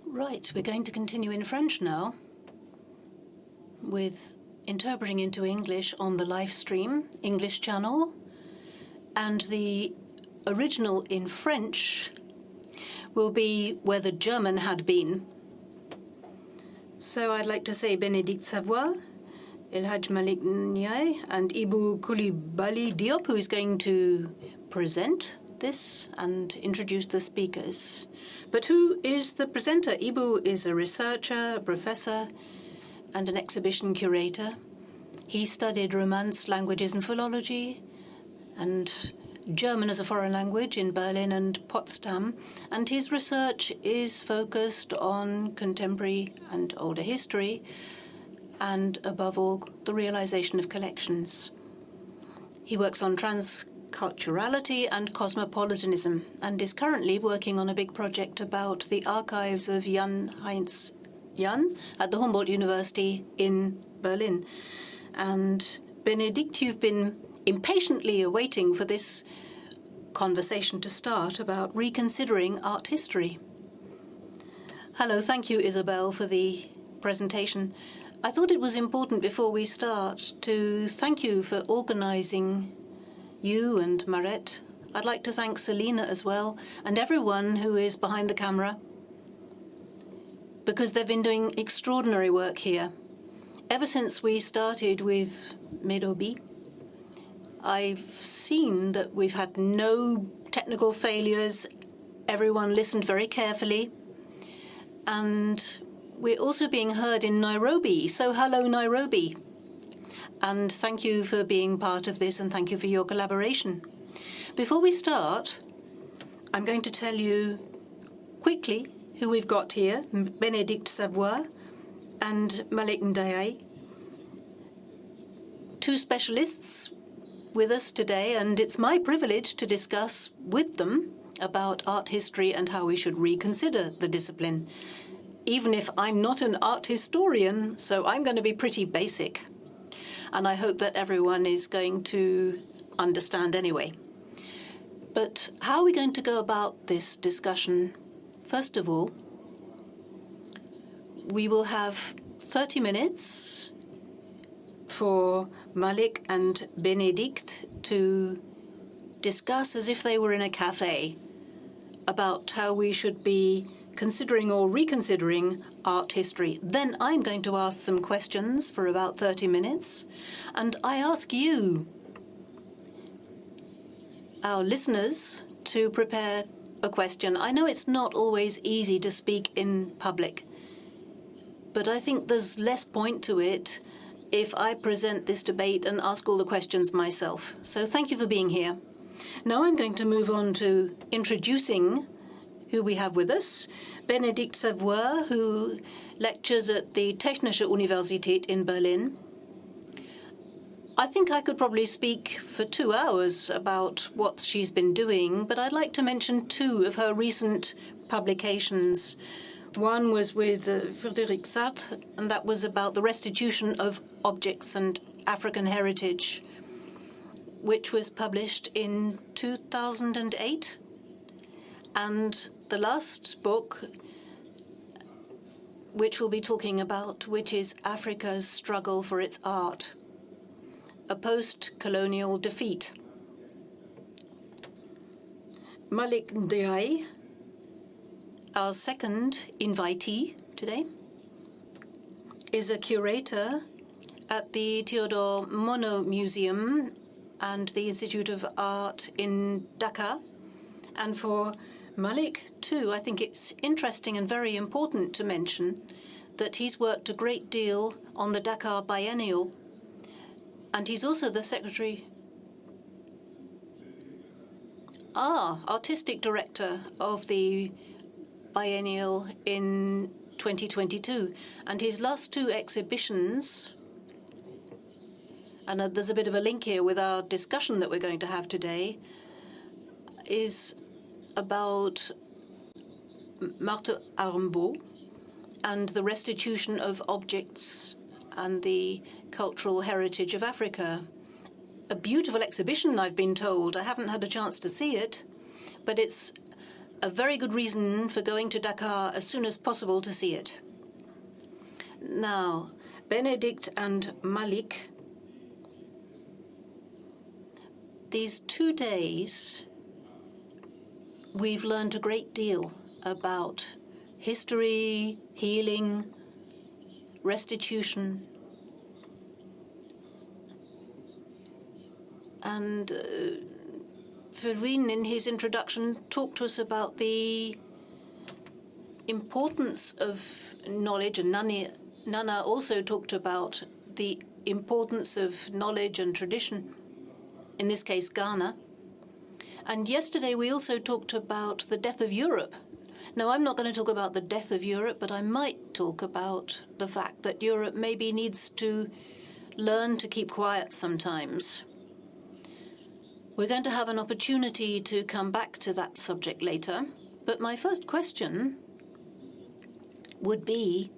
Right, we're going to continue in French now with interpreting into English on the live stream, English channel, and the original in French will be where the German had been. So I'd like to say Bénédicte Savoy, Hadji Malick Ndiaye, and Ibou Coulibaly Diop, who is going to present this and introduce the speakers. But who is the presenter? Ibou is a researcher, a professor, and an exhibition curator. He studied Romance, languages and philology, and German as a foreign language in Berlin and Potsdam, and his research is focused on contemporary and older history, and above all, the realization of collections. He works on transculturality and cosmopolitanism, and is currently working on a big project about the archives of Jan Heinz Jan at the Humboldt University in Berlin. And Bénédicte, you've been impatiently awaiting for this conversation to start about reconsidering art history. Hello, thank you, Isabel, for the presentation. I thought it was important before we start to thank you for organizing you and Mahret. I'd like to thank Selina as well, and everyone who is behind the camera, because they've been doing extraordinary work here. Ever since we started with Nairobi, I've seen that we've had no technical failures. Everyone listened very carefully. And we're also being heard in Nairobi. So hello, Nairobi. And thank you for being part of this, and thank you for your collaboration. Before we start, I'm going to tell you quickly who we've got here, Bénédicte Savoy and Malick Ndiaye, two specialists with us today, and it's my privilege to discuss with them about art history and how we should reconsider the discipline, even if I'm not an art historian, so I'm going to be pretty basic. And I hope that everyone is going to understand anyway. But how are we going to go about this discussion? First of all, we will have 30 minutes for Malick and Bénédicte to discuss as if they were in a cafe about how we should be considering or reconsidering art history. Then I'm going to ask some questions for about 30 minutes, and I ask you, our listeners, to prepare a question. I know it's not always easy to speak in public, but I think there's less point to it if I present this debate and ask all the questions myself. So thank you for being here. Now I'm going to move on to introducing who we have with us. Bénédicte Savoy, who lectures at the Technische Universität in Berlin. I think I could probably speak for 2 hours about what she's been doing, but I'd like to mention two of her recent publications. One was with Frédéric Sartre, and that was about the restitution of objects and African heritage, which was published in 2008. And the last book, which we'll be talking about, which is Africa's Struggle for its Art, a post-colonial defeat. Malick Ndiaye, our second invitee today, is a curator at the Theodore Monod Museum and the Institute of Art in Dhaka. And for Malick, too, I think it's interesting and very important to mention that he's worked a great deal on the Dhaka Biennial, and he's also the artistic director of the Biennial in 2022. And his last two exhibitions, and there's a bit of a link here with our discussion that we're going to have today, is about Marthe Armbaud and the restitution of objects and the cultural heritage of Africa. A beautiful exhibition, I've been told. I haven't had a chance to see it, but it's a very good reason for going to Dakar as soon as possible to see it. Now, Bénédicte and Malick, these 2 days, we've learned a great deal about history, healing, restitution. And Verween, in his introduction, talked to us about the importance of knowledge, and Nana also talked about the importance of knowledge and tradition, in this case Ghana. And yesterday we also talked about the death of Europe. Now, I'm not going to talk about the death of Europe, but I might talk about the fact that Europe maybe needs to learn to keep quiet sometimes. We're going to have an opportunity to come back to that subject later. But my first question would be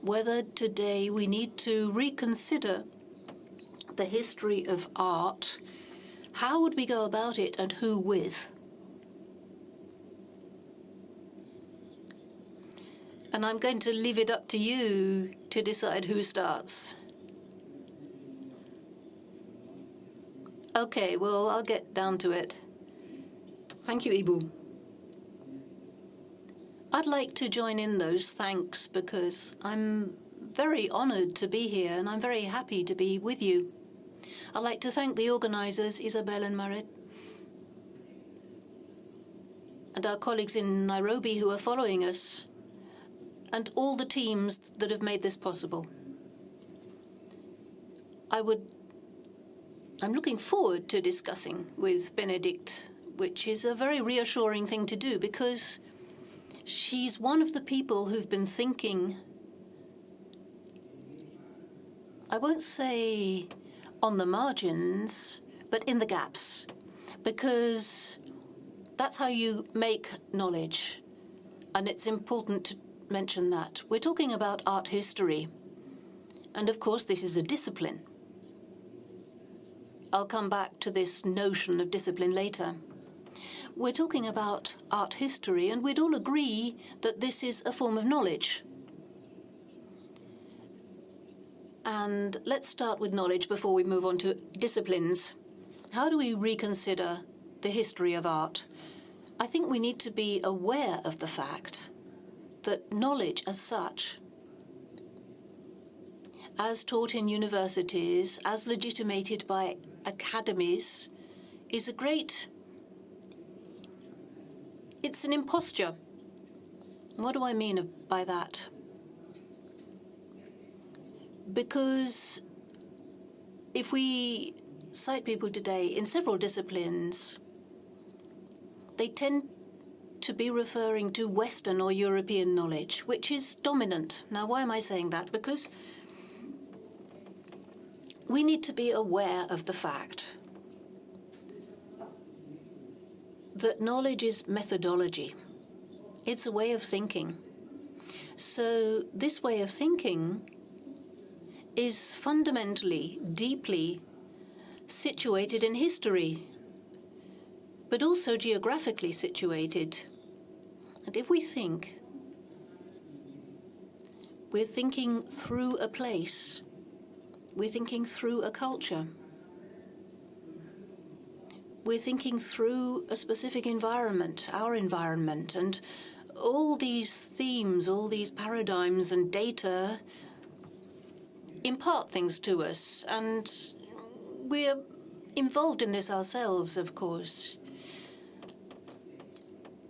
whether today we need to reconsider the history of art. How would we go about it, and who with? And I'm going to leave it up to you to decide who starts. Okay, well, I'll get down to it. Thank you, Ibou. I'd like to join in those thanks because I'm very honored to be here and I'm very happy to be with you. I'd like to thank the organizers, Isabel and Mahret, and our colleagues in Nairobi who are following us, and all the teams that have made this possible. I'm looking forward to discussing with Bénédicte, which is a very reassuring thing to do because she's one of the people who've been thinking, I won't say on the margins, but in the gaps, because that's how you make knowledge, and it's important to mention that. We're talking about art history, and of course this is a discipline. I'll come back to this notion of discipline later. We're talking about art history, and we'd all agree that this is a form of knowledge. And let's start with knowledge before we move on to disciplines. How do we reconsider the history of art? I think we need to be aware of the fact that knowledge as such, as taught in universities, as legitimated by academies, is it's an imposture. What do I mean by that? Because if we cite people today in several disciplines, they tend to be referring to Western or European knowledge, which is dominant. Now, why am I saying that? Because we need to be aware of the fact that knowledge is methodology. It's a way of thinking. So this way of thinking is fundamentally, deeply situated in history, but also geographically situated. And if we think, we're thinking through a place, we're thinking through a culture, we're thinking through a specific environment, our environment, and all these themes, all these paradigms and data impart things to us, and we're involved in this ourselves, of course.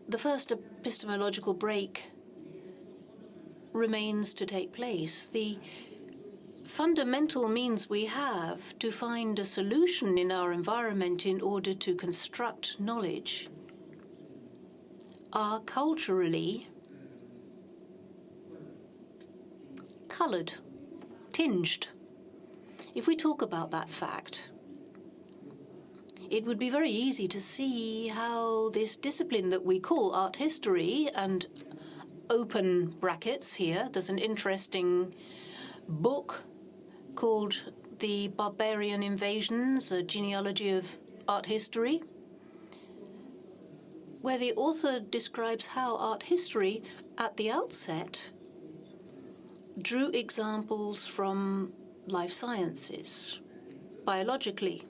The first epistemological break remains to take place. The fundamental means we have to find a solution in our environment in order to construct knowledge are culturally colored, tinged. If we talk about that fact, it would be very easy to see how this discipline that we call art history, and open brackets here, there's an interesting book called The Barbarian Invasions, a genealogy of art history, where the author describes how art history, at the outset, drew examples from life sciences, biologically,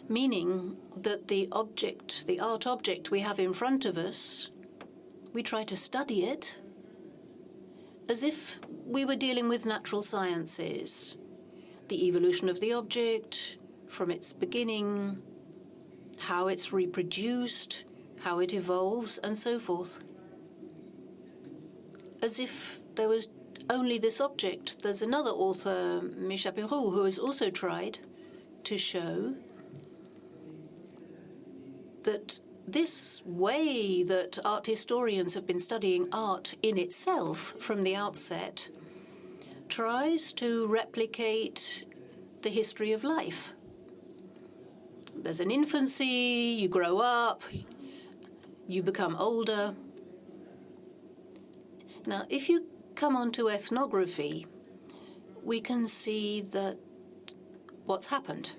meaning that the object, the art object we have in front of us, we try to study it as if we were dealing with natural sciences, the evolution of the object from its beginning, how it's reproduced, how it evolves, and so forth. As if there was only this object. There's another author, Michel Perrault, who has also tried to show that this way that art historians have been studying art in itself from the outset tries to replicate the history of life. There's an infancy, you grow up, you become older. Now, if you come on to ethnography, we can see that what's happened.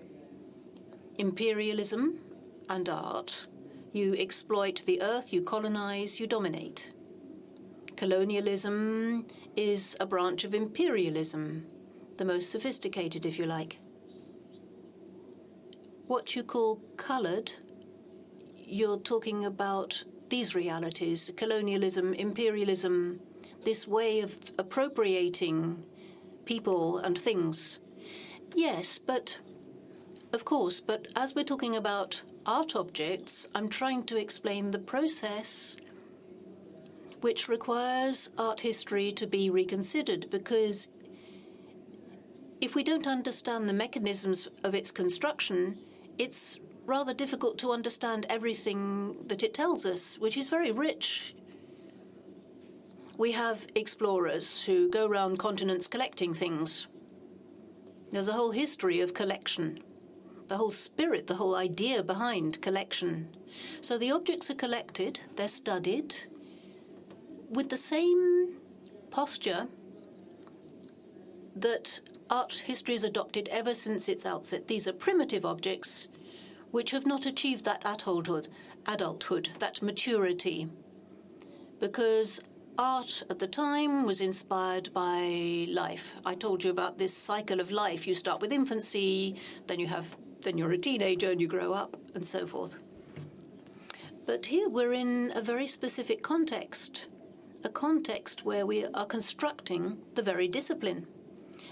Imperialism and art. You exploit the earth, you colonize, you dominate. Colonialism is a branch of imperialism, the most sophisticated, if you like. What you call colored, you're talking about these realities, colonialism, imperialism, this way of appropriating people and things. Yes, but, of course, but as we're talking about art objects, I'm trying to explain the process which requires art history to be reconsidered, because if we don't understand the mechanisms of its construction, it's rather difficult to understand everything that it tells us, which is very rich. We have explorers who go around continents collecting things. There's a whole history of collection, the whole spirit, the whole idea behind collection. So the objects are collected, they're studied, with the same posture that art history has adopted ever since its outset. These are primitive objects which have not achieved that adulthood, that maturity, because art at the time was inspired by life. I told you about this cycle of life. You start with infancy, then you're a teenager and you grow up, and so forth. But here we're in a very specific context, a context where we are constructing the very discipline.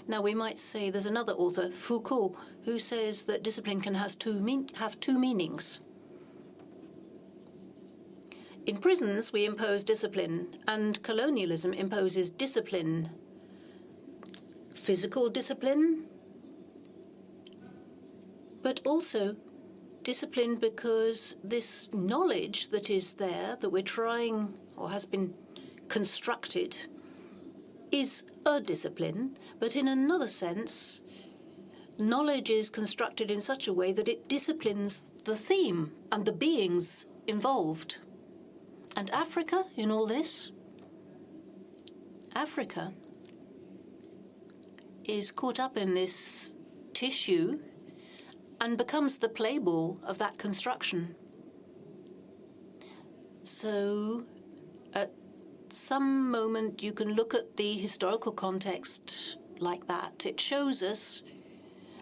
Now, we might say there's another author, Foucault, who says that discipline can have two meanings. In prisons, we impose discipline, and colonialism imposes discipline, physical discipline, but also discipline because this knowledge that is there, that we're trying or has been constructed, is a discipline, but in another sense, knowledge is constructed in such a way that it disciplines the theme and the beings involved. And Africa, in all this, Africa is caught up in this tissue and becomes the playball of that construction. So at some moment you can look at the historical context like that. It shows us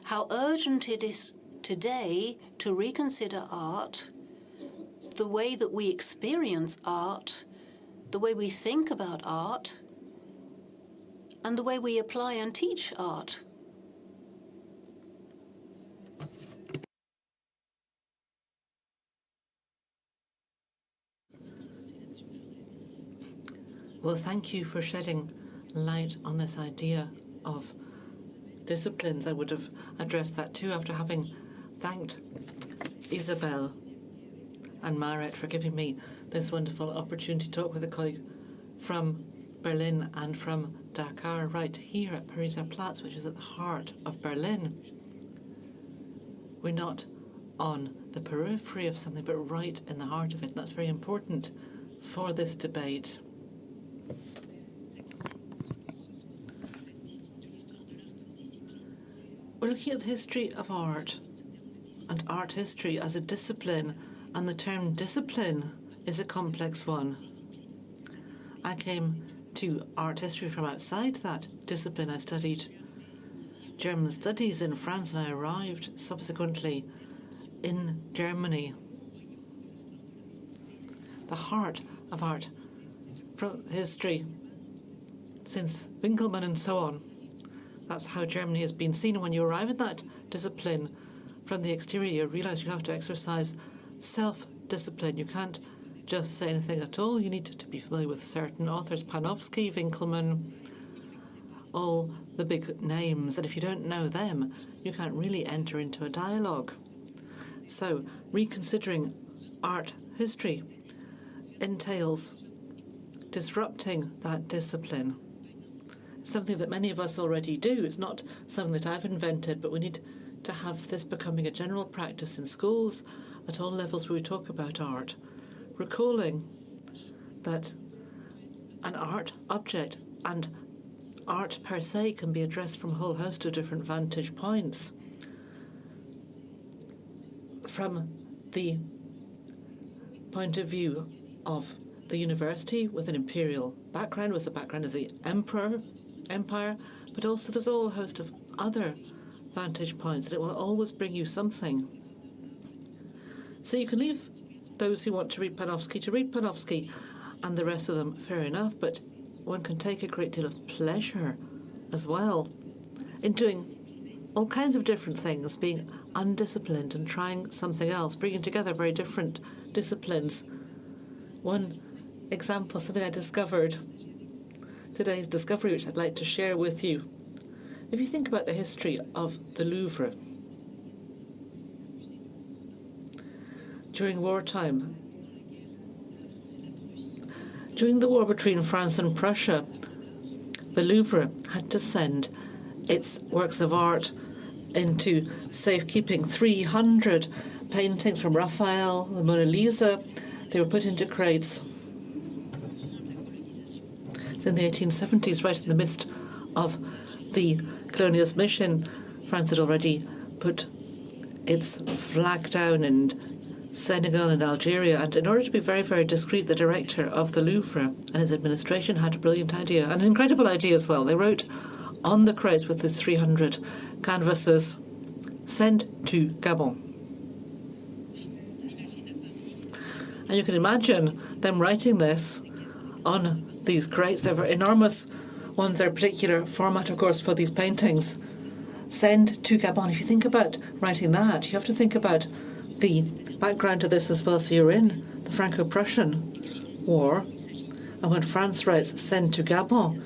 how urgent it is today to reconsider art, the way that we experience art, the way we think about art, and the way we apply and teach art. Well, thank you for shedding light on this idea of disciplines. I would have addressed that too after having thanked Isabel and Mahret for giving me this wonderful opportunity to talk with a colleague from Berlin and from Dakar, right here at Pariser Platz, which is at the heart of Berlin. We're not on the periphery of something, but right in the heart of it. And that's very important for this debate. We're looking at the history of art and art history as a discipline And the term discipline is a complex one. I came to art history from outside that discipline. I studied German studies in France, and I arrived subsequently in Germany. The heart of art history since Winkelmann and so on. That's how Germany has been seen. When you arrive at that discipline from the exterior, you realize you have to exercise self-discipline. You can't just say anything at all. You need to be familiar with certain authors, Panofsky, Winkelmann, all the big names. And if you don't know them, you can't really enter into a dialogue. So reconsidering art history entails disrupting that discipline. It's something that many of us already do. It's not something that I've invented, but we need to have this becoming a general practice in schools at all levels where we talk about art, recalling that an art object and art per se can be addressed from a whole host of different vantage points. From the point of view of the university with an imperial background, with the background of the empire, but also there's a whole host of other vantage points, and it will always bring you something. So you can leave those who want to read Panofsky, and the rest of them, fair enough, but one can take a great deal of pleasure as well in doing all kinds of different things, being undisciplined and trying something else, bringing together very different disciplines. One example, something I discovered, today's discovery, which I'd like to share with you. If you think about the history of the Louvre, during wartime, during the war between France and Prussia, the Louvre had to send its works of art into safekeeping. 300 paintings from Raphael, the Mona Lisa, they were put into crates. It's in the 1870s, right in the midst of the colonialist mission. France had already put its flag down in Senegal and Algeria, and in order to be very, very discreet, the director of the Louvre and his administration had a brilliant idea, an incredible idea as well. They wrote on the crates with these 300 canvases, "Send to Gabon." And you can imagine them writing this on these crates. They were enormous ones, their particular format, of course, for these paintings. Send to Gabon. If you think about writing that, you have to think about the background to this as well. So you're in the Franco-Prussian War, and when France writes "send to Gabon,"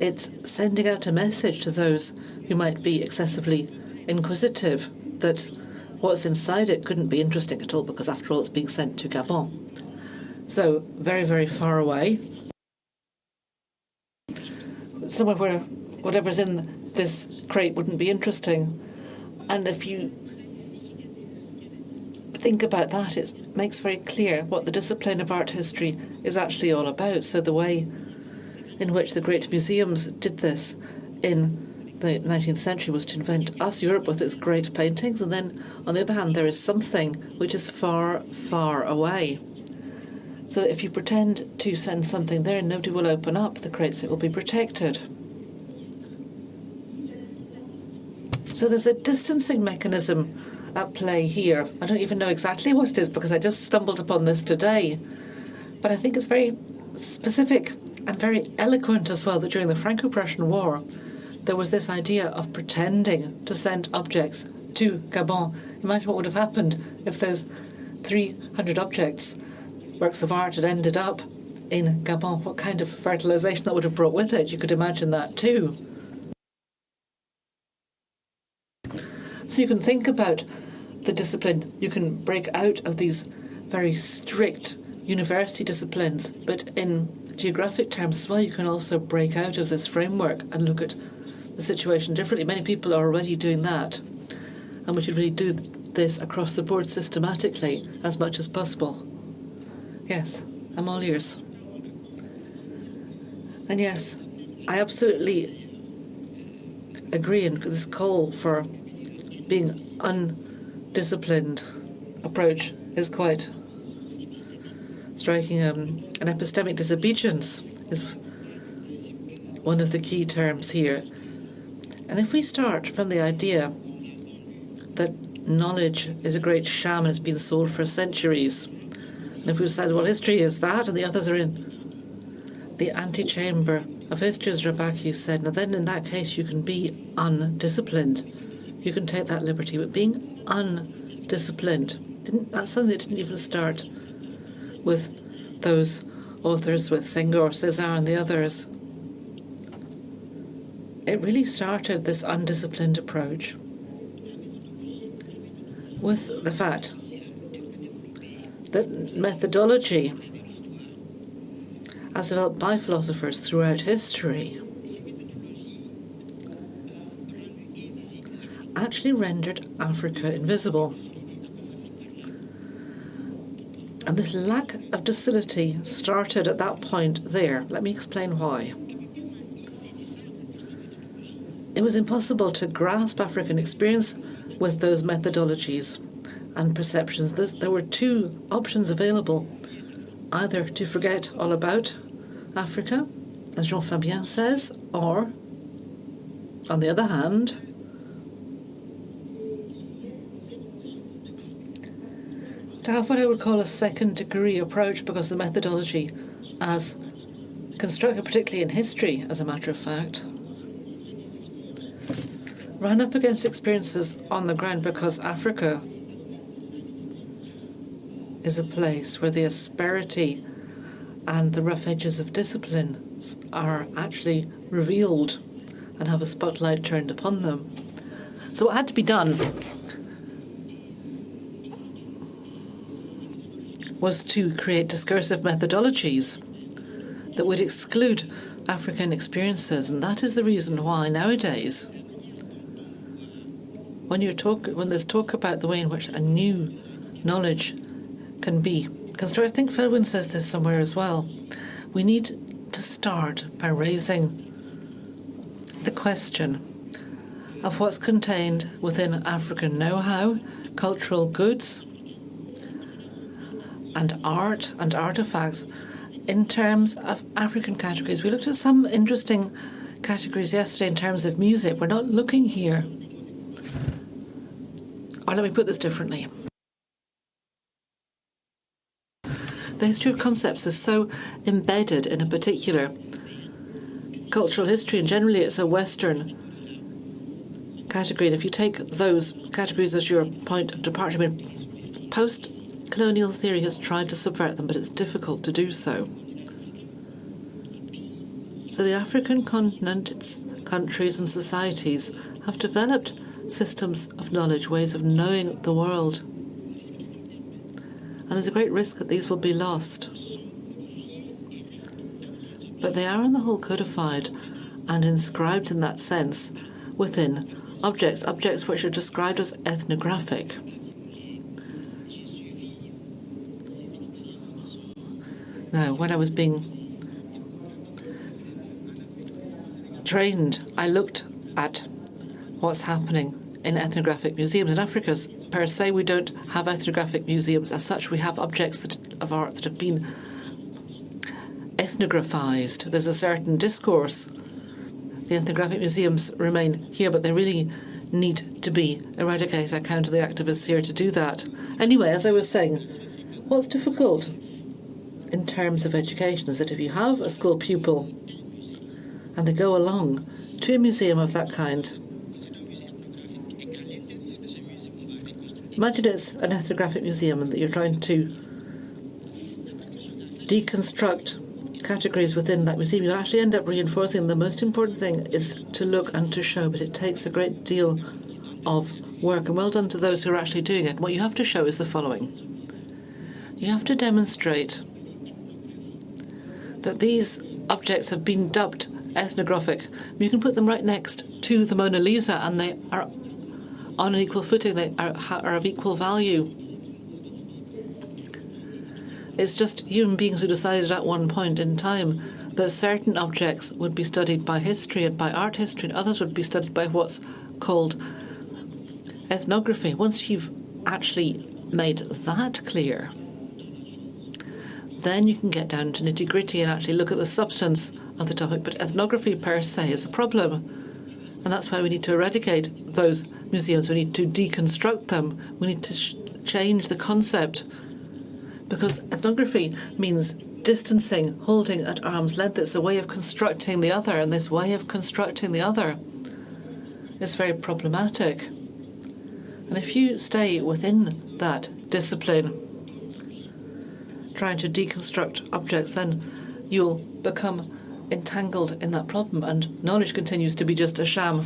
it's sending out a message to those who might be excessively inquisitive that what's inside it couldn't be interesting at all, because after all it's being sent to Gabon. So very, very far away, somewhere where whatever's in this crate wouldn't be interesting. And if you think about that, it makes very clear what the discipline of art history is actually all about. So the way in which the great museums did this in the 19th century was to invent us, Europe, with its great paintings, and then, on the other hand, there is something which is far, far away. So that if you pretend to send something there, nobody will open up the crates, it will be protected. So there's a distancing mechanism at play here. I don't even know exactly what it is, because I just stumbled upon this today. But I think it's very specific and very eloquent as well that during the Franco-Prussian War, there was this idea of pretending to send objects to Gabon. Imagine what would have happened if those 300 objects, works of art, had ended up in Gabon. What kind of fertilization that would have brought with it. You could imagine that too. So you can think about the discipline. You can break out of these very strict university disciplines, but in geographic terms as well, you can also break out of this framework and look at the situation differently. Many people are already doing that, and we should really do this across the board systematically as much as possible. Yes, I'm all ears. And yes, I absolutely agree in this call for being undisciplined approach is quite striking. An epistemic disobedience is one of the key terms here. And if we start from the idea that knowledge is a great sham and it's been sold for centuries, and if we decide, well, history is that and the others are in the antechamber of history, as Rebecca said, now then in that case you can be undisciplined. You can take that liberty, but being undisciplined, that's something that didn't even start with those authors, with Senghor, César and the others. It really started, this undisciplined approach, with the fact that methodology, as developed by philosophers throughout history, actually rendered Africa invisible. And this lack of docility started at that point there. Let me explain why. It was impossible to grasp African experience with those methodologies and perceptions. There were two options available: either to forget all about Africa, as Jean Fabien says, or, on the other hand, to have what I would call a second-degree approach, because the methodology, as constructed particularly in history, as a matter of fact, ran up against experiences on the ground, because Africa is a place where the asperity and the rough edges of disciplines are actually revealed and have a spotlight turned upon them. So what had to be done was to create discursive methodologies that would exclude African experiences, and that is the reason why nowadays, when there's talk about the way in which a new knowledge can be constructed, I think Felwyn says this somewhere as well, we need to start by raising the question of what's contained within African know-how, cultural goods, and art and artifacts in terms of African categories. We looked at some interesting categories yesterday in terms of music. We're not looking here. Or let me put this differently. The history of concepts is so embedded in a particular cultural history, and generally it's a Western category. And if you take those categories as your point of departure, I mean, post-colonial theory has tried to subvert them, but it's difficult to do so. So the African continent, its countries and societies have developed systems of knowledge, ways of knowing the world. And there's a great risk that these will be lost. But they are on the whole codified and inscribed in that sense within objects which are described as ethnographic. Now, when I was being trained, I looked at what's happening in ethnographic museums. In Africa, per se, we don't have ethnographic museums as such. We have objects of art that have been ethnographized. There's a certain discourse. The ethnographic museums remain here, but they really need to be eradicated. I count the activists here to do that. Anyway, as I was saying, what's difficult in terms of education is that if you have a school pupil and they go along to a museum of that kind, imagine it's an ethnographic museum and that you're trying to deconstruct categories within that museum. You'll actually end up reinforcing the most important thing is to look and to show, but it takes a great deal of work, and well done to those who are actually doing it. And what you have to show is the following. You have to demonstrate that these objects have been dubbed ethnographic. You can put them right next to the Mona Lisa and they are on an equal footing, they are of equal value. It's just human beings who decided at one point in time that certain objects would be studied by history and by art history, and others would be studied by what's called ethnography. Once you've actually made that clear, then you can get down to nitty-gritty and actually look at the substance of the topic. But ethnography per se is a problem, and that's why we need to eradicate those museums. We need to deconstruct them. We need to change the concept, because ethnography means distancing, holding at arm's length. It's a way of constructing the other, and this way of constructing the other is very problematic. And if you stay within that discipline, trying to deconstruct objects, then you'll become entangled in that problem, and knowledge continues to be just a sham.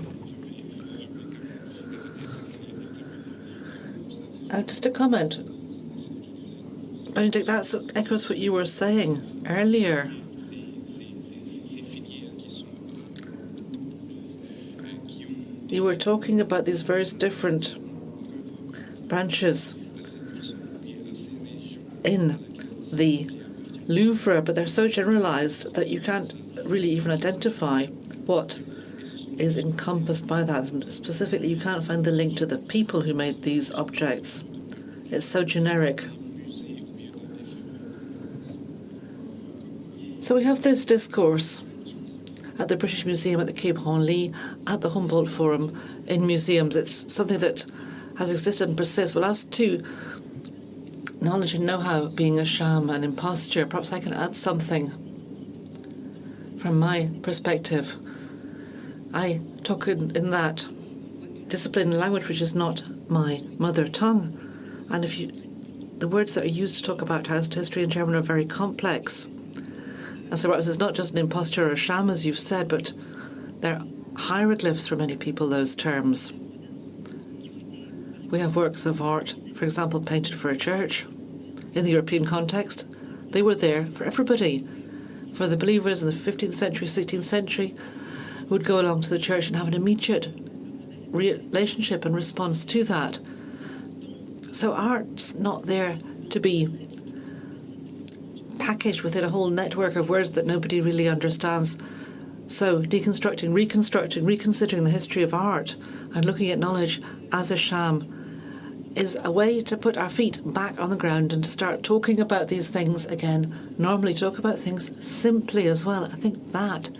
Just a comment. Bénédicte, that echoes what you were saying earlier. You were talking about these various different branches in the Louvre, but they're so generalized that you can't really even identify what is encompassed by that. And specifically, you can't find the link to the people who made these objects. It's so generic. So we have this discourse at the British Museum, at the Quai Branly, at the Humboldt Forum, in museums. It's something that has existed and persists. Well, as to knowledge and know-how being a sham and imposture, perhaps I can add something from my perspective. I talk in that discipline and language which is not my mother tongue. And the words that are used to talk about history in German are very complex. And so perhaps it's not just an imposture or a sham, as you've said, but they're hieroglyphs for many people, those terms. We have works of art, for example, painted for a church. In the European context, they were there for everybody, for the believers in the 15th century, 16th century, who would go along to the church and have an immediate relationship and response to that. So art's not there to be packaged within a whole network of words that nobody really understands. So deconstructing, reconstructing, reconsidering the history of art and looking at knowledge as a sham is a way to put our feet back on the ground and to start talking about these things again. Normally talk about things simply as well. I think that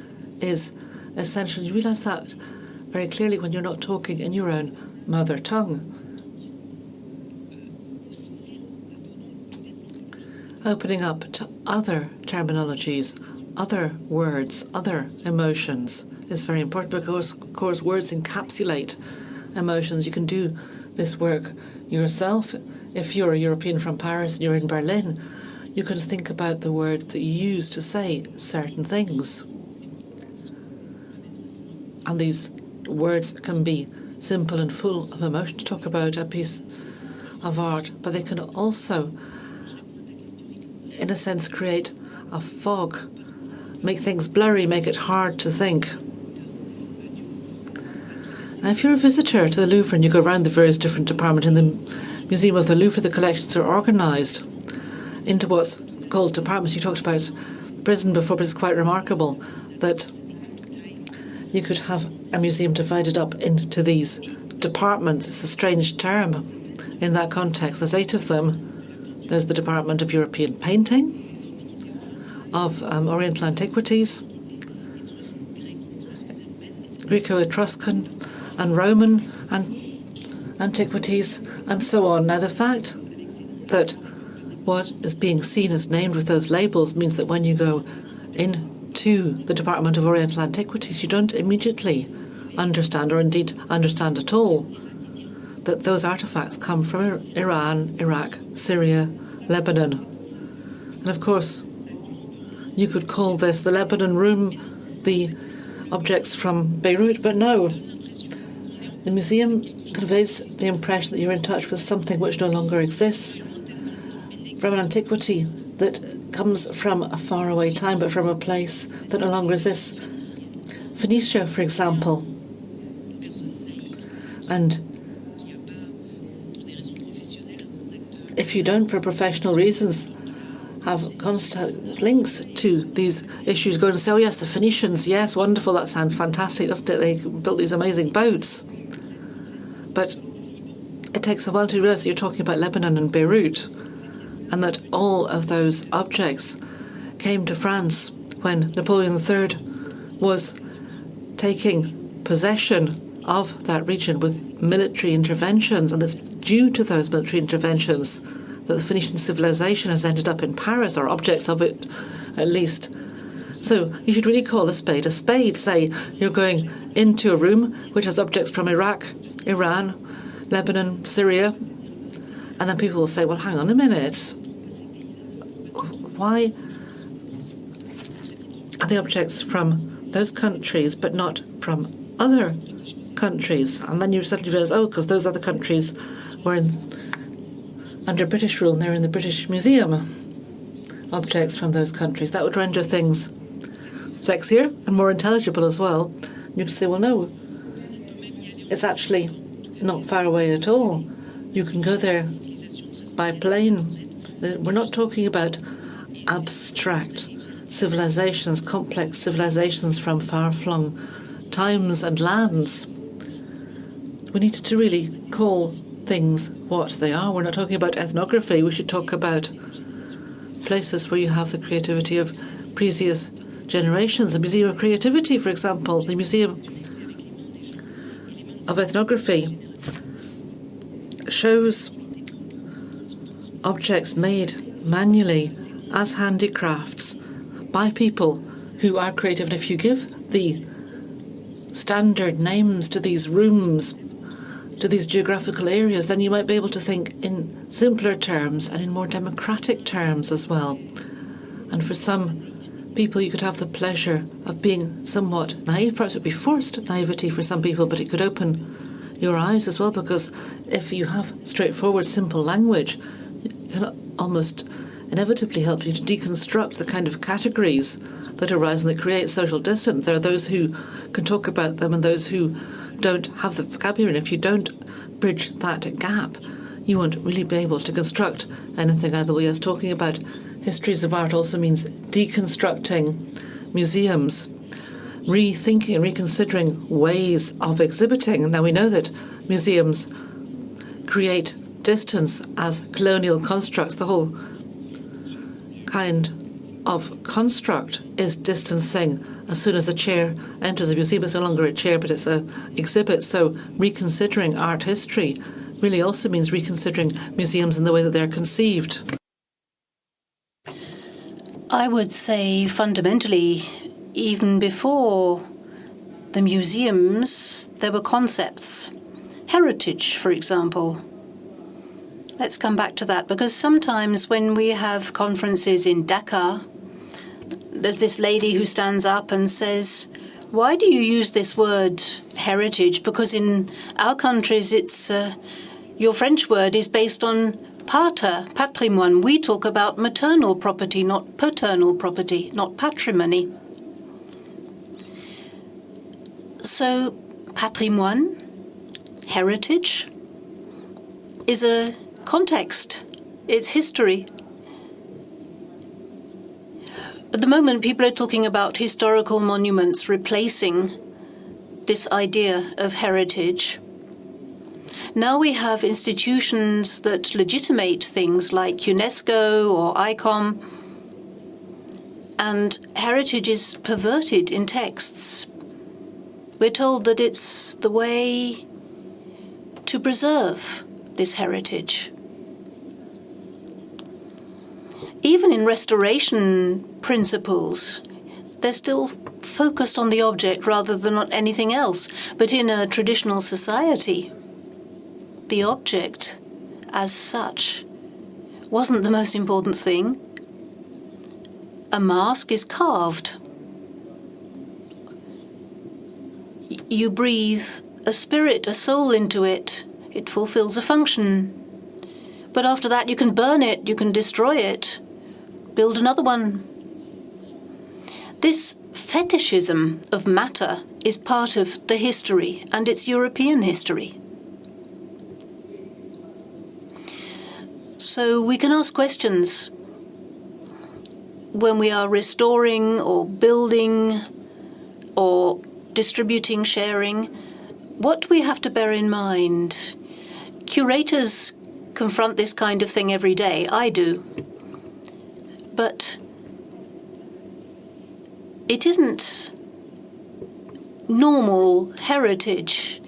is essential. You realise that very clearly when you're not talking in your own mother tongue. Opening up to other terminologies, other words, other emotions is very important because, of course, words encapsulate emotions. You can do this work yourself. If you're a European from Paris and you're in Berlin, you can think about the words that you use to say certain things. And these words can be simple and full of emotion to talk about a piece of art, but they can also, in a sense, create a fog, make things blurry, make it hard to think. Now, if you're a visitor to the Louvre and you go around the various different departments in the Museum of the Louvre, the collections are organised into what's called departments. You talked about prison before, but it's quite remarkable that you could have a museum divided up into these departments. It's a strange term in that context. There's 8 of them. There's the Department of European Painting, of Oriental Antiquities, Greco-Etruscan and Roman antiquities, and so on. Now, the fact that what is being seen as named with those labels means that when you go into the Department of Oriental Antiquities, you don't immediately understand, or indeed understand at all, that those artifacts come from Iran, Iraq, Syria, Lebanon. And of course, you could call this the Lebanon Room, the objects from Beirut, but no. The museum conveys the impression that you're in touch with something which no longer exists, from an antiquity that comes from a faraway time, but from a place that no longer exists. Phoenicia, for example. And if you don't, for professional reasons, have constant links to these issues, go and say, oh yes, the Phoenicians, yes, wonderful, that sounds fantastic, doesn't it? They built these amazing boats. But it takes a while to realize that you're talking about Lebanon and Beirut, and that all of those objects came to France when Napoleon III was taking possession of that region with military interventions, and it's due to those military interventions that the Phoenician civilization has ended up in Paris, or objects of it at least. So you should really call a spade a spade. Say you're going into a room which has objects from Iraq, Iran, Lebanon, Syria, and then people will say, well, hang on a minute. Why are the objects from those countries but not from other countries? And then you suddenly realize, oh, because those other countries were under British rule and they're in the British Museum. Objects from those countries. That would render things sexier and more intelligible as well. You can say, well, no, it's actually not far away at all. You can go there by plane. We're not talking about abstract civilizations, complex civilizations from far-flung times and lands. We need to really call things what they are. We're not talking about ethnography. We should talk about places where you have the creativity of previous generations. The Museum of Creativity, for example, the Museum of Ethnography shows objects made manually as handicrafts by people who are creative. And if you give the standard names to these rooms, to these geographical areas, then you might be able to think in simpler terms and in more democratic terms as well. And for some people, you could have the pleasure of being somewhat naive. Perhaps it would be forced naivety for some people, but it could open your eyes as well, because if you have straightforward, simple language, it can almost inevitably help you to deconstruct the kind of categories that arise and that create social distance. There are those who can talk about them and those who don't have the vocabulary. And if you don't bridge that gap, you won't really be able to construct anything either way. As talking about histories of art also means deconstructing museums, rethinking and reconsidering ways of exhibiting. And now we know that museums create distance as colonial constructs. The whole kind of construct is distancing. As soon as a chair enters a museum, it's no longer a chair, but it's an exhibit. So reconsidering art history really also means reconsidering museums in the way that they're conceived. I would say fundamentally, even before the museums, there were concepts. Heritage, for example. Let's come back to that, because sometimes when we have conferences in Dakar, there's this lady who stands up and says, why do you use this word heritage? Because in our countries, it's your French word is based on pater, patrimoine. We talk about maternal property, not paternal property, not patrimony. So patrimoine, heritage, is a context. It's history. At the moment, people are talking about historical monuments replacing this idea of heritage. Now we have institutions that legitimate things like UNESCO or ICOM, and heritage is perverted in texts. We're told that it's the way to preserve this heritage. Even in restoration principles, they're still focused on the object rather than on anything else. But in a traditional society, the object as such wasn't the most important thing. A mask is carved. You breathe a spirit, a soul into it. It fulfills a function. But after that, you can burn it, you can destroy it, build another one. This fetishism of matter is part of the history, and it's European history. So we can ask questions when we are restoring or building or distributing, sharing. What do we have to bear in mind? Curators confront this kind of thing every day. I do. But it isn't normal heritage.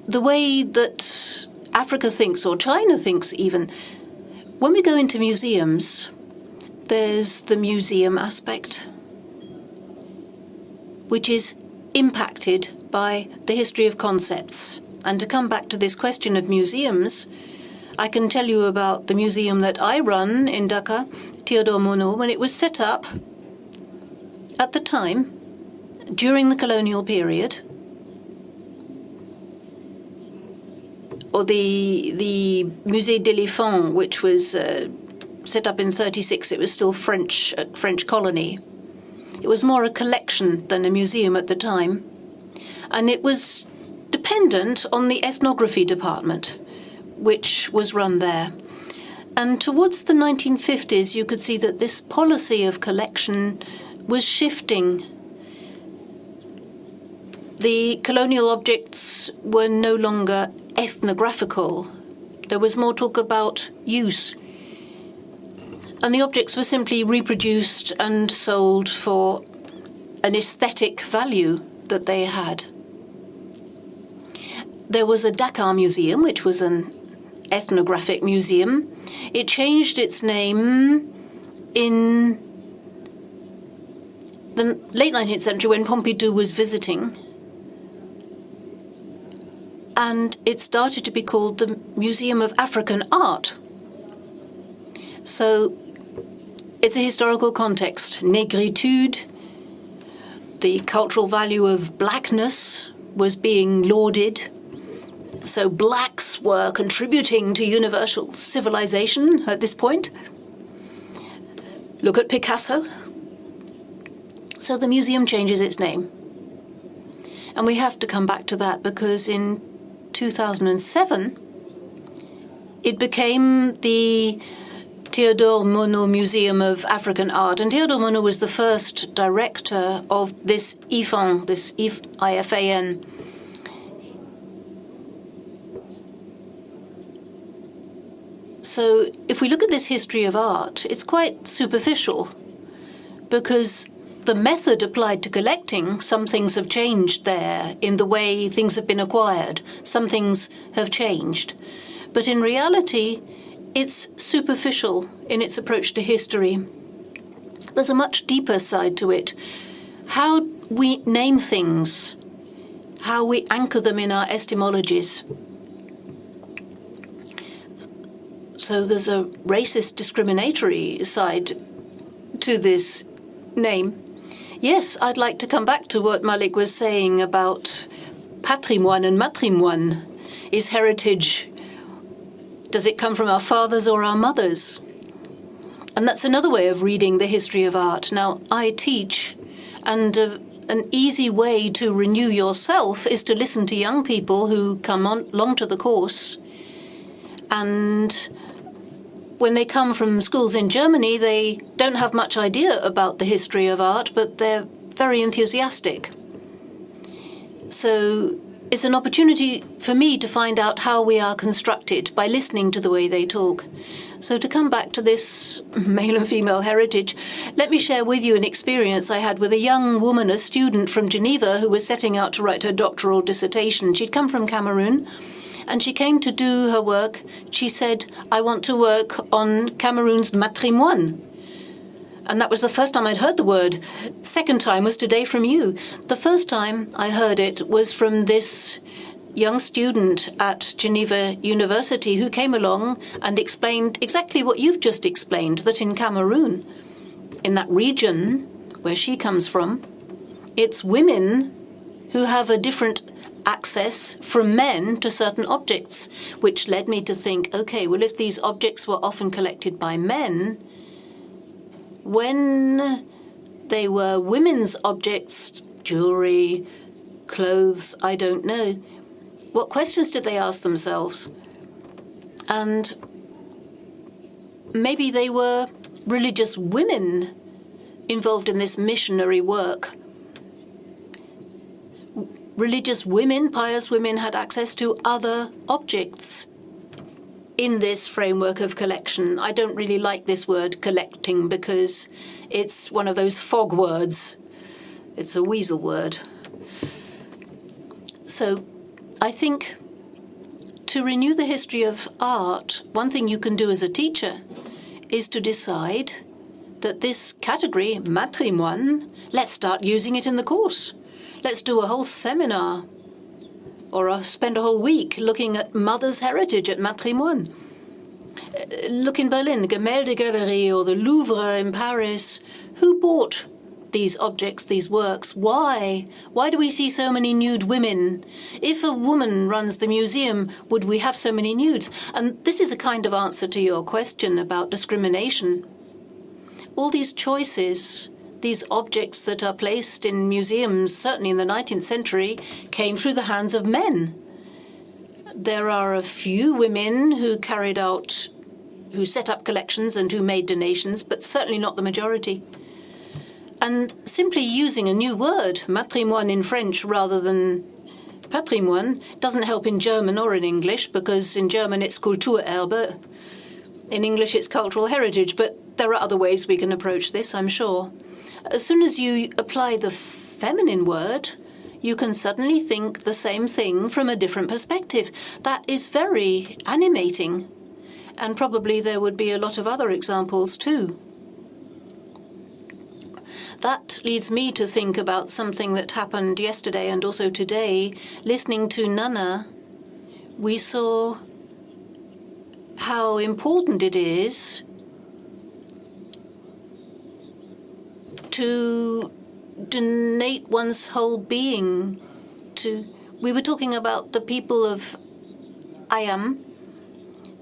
The way that Africa thinks, or China thinks even, when we go into museums, there's the museum aspect, which is impacted by the history of concepts. And to come back to this question of museums, I can tell you about the museum that I run in Dhaka, Theodore Monod, when it was set up at the time, during the colonial period, or the Musée d'Éléphant, which was set up in 1936. It was still French colony. It was more a collection than a museum at the time. And it was dependent on the ethnography department, which was run there. And towards the 1950s, you could see that this policy of collection was shifting. The colonial objects were no longer ethnographical. There was more talk about use. And the objects were simply reproduced and sold for an aesthetic value that they had. There was a Dakar museum, which was an ethnographic museum. It changed its name in the late 19th century when Pompidou was visiting. And it started to be called the Museum of African Art. So it's a historical context. Negritude, the cultural value of blackness was being lauded. So blacks were contributing to universal civilization at this point. Look at Picasso. So the museum changes its name. And we have to come back to that because in 2007, it became the Theodore Monod Museum of African Art. And Theodore Monod was the first director of this IFAN, this IFAN. So if we look at this history of art, it's quite superficial because the method applied to collecting, some things have changed there in the way things have been acquired. Some things have changed. But in reality, it's superficial in its approach to history. There's a much deeper side to it. How we name things, how we anchor them in our etymologies. So there's a racist discriminatory side to this name. Yes, I'd like to come back to what Malick was saying about patrimoine and matrimoine. Is heritage, does it come from our fathers or our mothers? And that's another way of reading the history of art. Now, I teach, and an easy way to renew yourself is to listen to young people who come along to the course. And when they come from schools in Germany, they don't have much idea about the history of art, but they're very enthusiastic. So it's an opportunity for me to find out how we are constructed by listening to the way they talk. So to come back to this male and female heritage, let me share with you an experience I had with a young woman, a student from Geneva, who was setting out to write her doctoral dissertation. She'd come from Cameroon, and she came to do her work. She said, I want to work on Cameroon's matrimoine. And that was the first time I'd heard the word. Second time was today from you. The first time I heard it was from this young student at Geneva University who came along and explained exactly what you've just explained, that in Cameroon, in that region where she comes from, it's women who have a different access from men to certain objects, which led me to think, okay, well, if these objects were often collected by men, when they were women's objects, jewelry, clothes, I don't know, what questions did they ask themselves? And maybe they were religious women involved in this missionary work. religious women, pious women, had access to other objects in this framework of collection. I don't really like this word collecting because it's one of those fog words. It's a weasel word. So I think to renew the history of art, one thing you can do as a teacher is to decide that this category, matrimoine, let's start using it in the course. Let's do a whole seminar or spend a whole week looking at mother's heritage at matrimoine. Look in Berlin, the Gemäldegalerie or the Louvre in Paris. Who bought these objects, these works? Why? Why do we see so many nude women? If a woman runs the museum, would we have so many nudes? And this is a kind of answer to your question about discrimination. All these choices, these objects that are placed in museums, certainly in the 19th century, came through the hands of men. There are a few women who set up collections and who made donations, but certainly not the majority. And simply using a new word, matrimoine in French rather than patrimoine, doesn't help in German or in English, because in German it's Kulturerbe. In English it's cultural heritage, but there are other ways we can approach this, I'm sure. As soon as you apply the feminine word, you can suddenly think the same thing from a different perspective. That is very animating. And probably there would be a lot of other examples too. That leads me to think about something that happened yesterday and also today. Listening to Nana, we saw how important it is to donate one's whole being to... We were talking about the people of Ayam,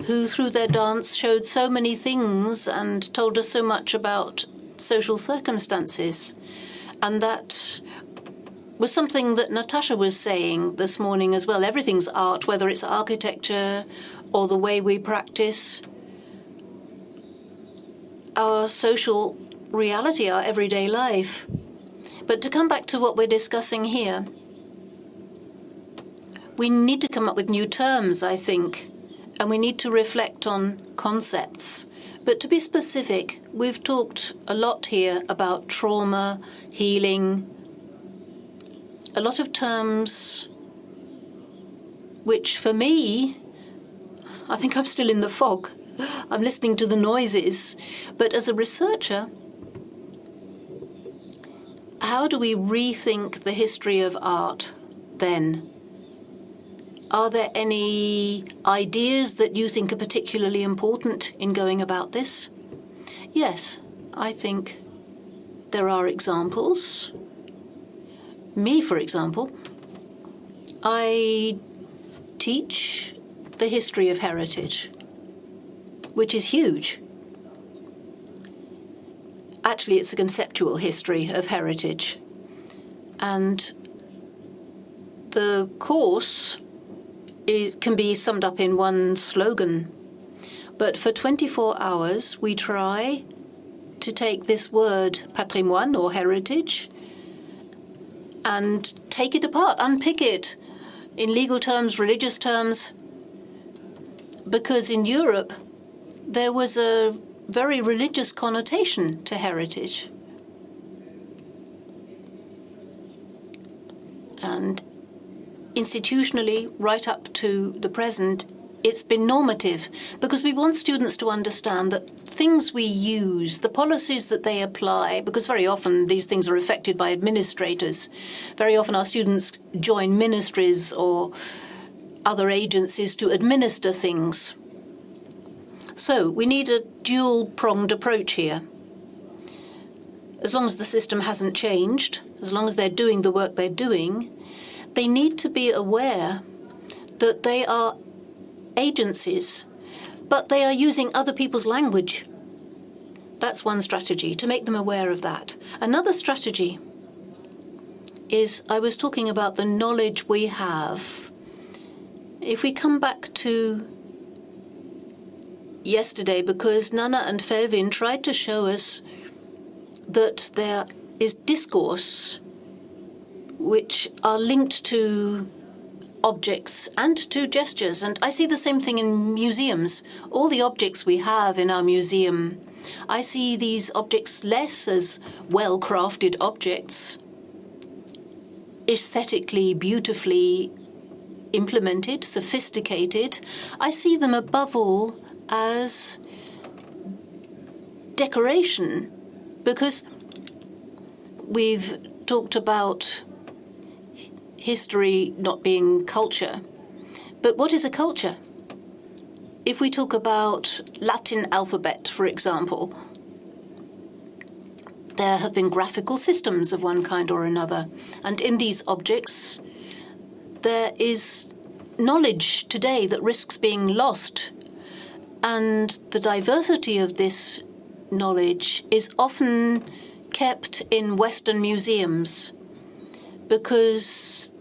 who through their dance showed so many things and told us so much about social circumstances. And that was something that Natasha was saying this morning as well. Everything's art, whether it's architecture or the way we practice our social reality, our everyday life. But to come back to what we're discussing here, we need to come up with new terms, I think, and we need to reflect on concepts. But to be specific, we've talked a lot here about trauma, healing, a lot of terms which for me, I think I'm still in the fog. I'm listening to the noises. But as a researcher, how do we rethink the history of art then? Are there any ideas that you think are particularly important in going about this? Yes, I think there are examples. Me, for example, I teach the history of heritage, which is huge. Actually, it's a conceptual history of heritage. And the course can be summed up in one slogan. But for 24 hours, we try to take this word patrimoine or heritage and take it apart, unpick it in legal terms, religious terms, because in Europe there was a very religious connotation to heritage. And institutionally, right up to the present, it's been normative, because we want students to understand that things we use, the policies that they apply, because very often these things are affected by administrators. Very often our students join ministries or other agencies to administer things. So we need a dual-pronged approach here. As long as the system hasn't changed, as long as they're doing the work they're doing, they need to be aware that they are agencies, but they are using other people's language. That's one strategy, to make them aware of that. Another strategy is, I was talking about the knowledge we have. If we come back to yesterday, because Nana and Felvin tried to show us that there is discourse which are linked to objects and to gestures. And I see the same thing in museums. All the objects we have in our museum, I see these objects less as well-crafted objects, aesthetically, beautifully implemented, sophisticated. I see them above all as decoration, because we've talked about history not being culture. But what is a culture? If we talk about Latin alphabet, for example, there have been graphical systems of one kind or another. And in these objects, there is knowledge today that risks being lost. And the diversity of this knowledge is often kept in Western museums, because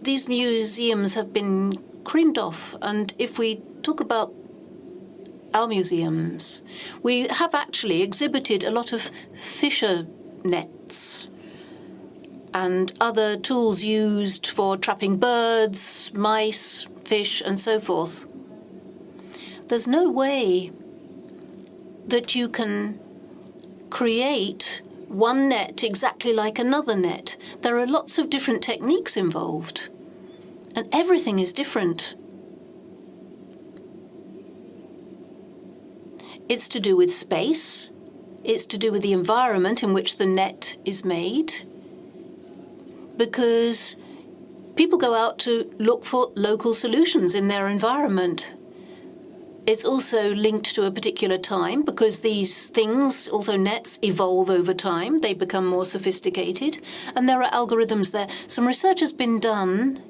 these museums have been creamed off. And if we talk about our museums, we have actually exhibited a lot of fisher nets and other tools used for trapping birds, mice, fish, and so forth. There's no way that you can create one net exactly like another net. There are lots of different techniques involved, and everything is different. It's to do with space. It's to do with the environment in which the net is made, because people go out to look for local solutions in their environment. It's also linked to a particular time, because these things, also nets, evolve over time. They become more sophisticated, and there are algorithms there. Some research has been done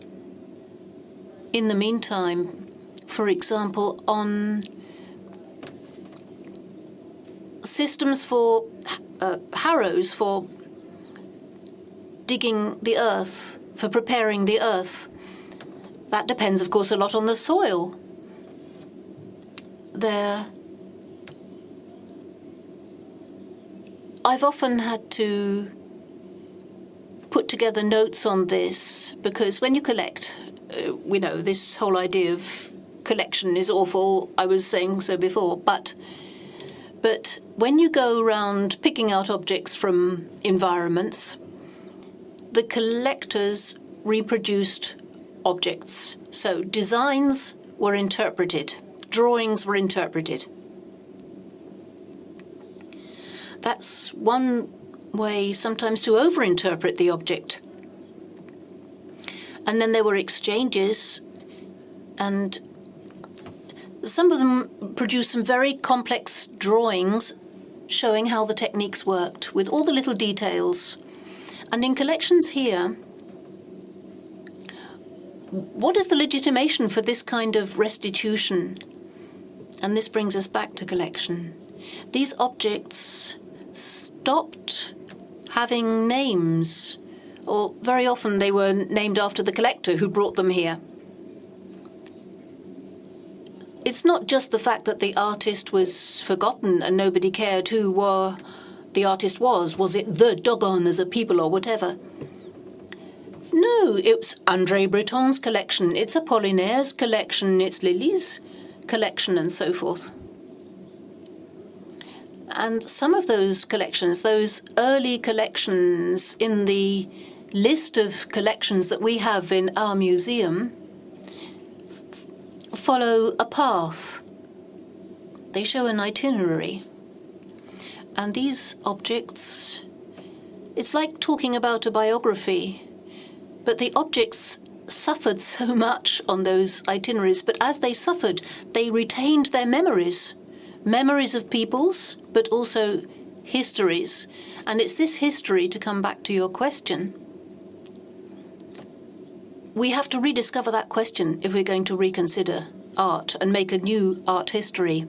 in the meantime, for example, on systems for harrows for digging the earth, for preparing the earth. That depends, of course, a lot on the soil. I've often had to put together notes on this, because when you collect, we know this whole idea of collection is awful. I was saying so before, but when you go around picking out objects from environments, the collectors reproduced objects. So designs were interpreted. Drawings were interpreted. That's one way sometimes to overinterpret the object. And then there were exchanges, and some of them produced some very complex drawings showing how the techniques worked, with all the little details. And in collections here, what is the legitimation for this kind of restitution? And this brings us back to collection. These objects stopped having names, or very often they were named after the collector who brought them here. It's not just the fact that the artist was forgotten and nobody cared who the artist was. Was it the Dogon as a people or whatever? No, it's André Breton's collection. It's Apollinaire's collection. It's Lily's collection, and so forth. And some of those collections, those early collections in the list of collections that we have in our museum, follow a path. They show an itinerary. And these objects, it's like talking about a biography, but the objects suffered so much on those itineraries, but as they suffered, they retained their memories. Memories of peoples, but also histories. And it's this history, to come back to your question. We have to rediscover that question if we're going to reconsider art and make a new art history.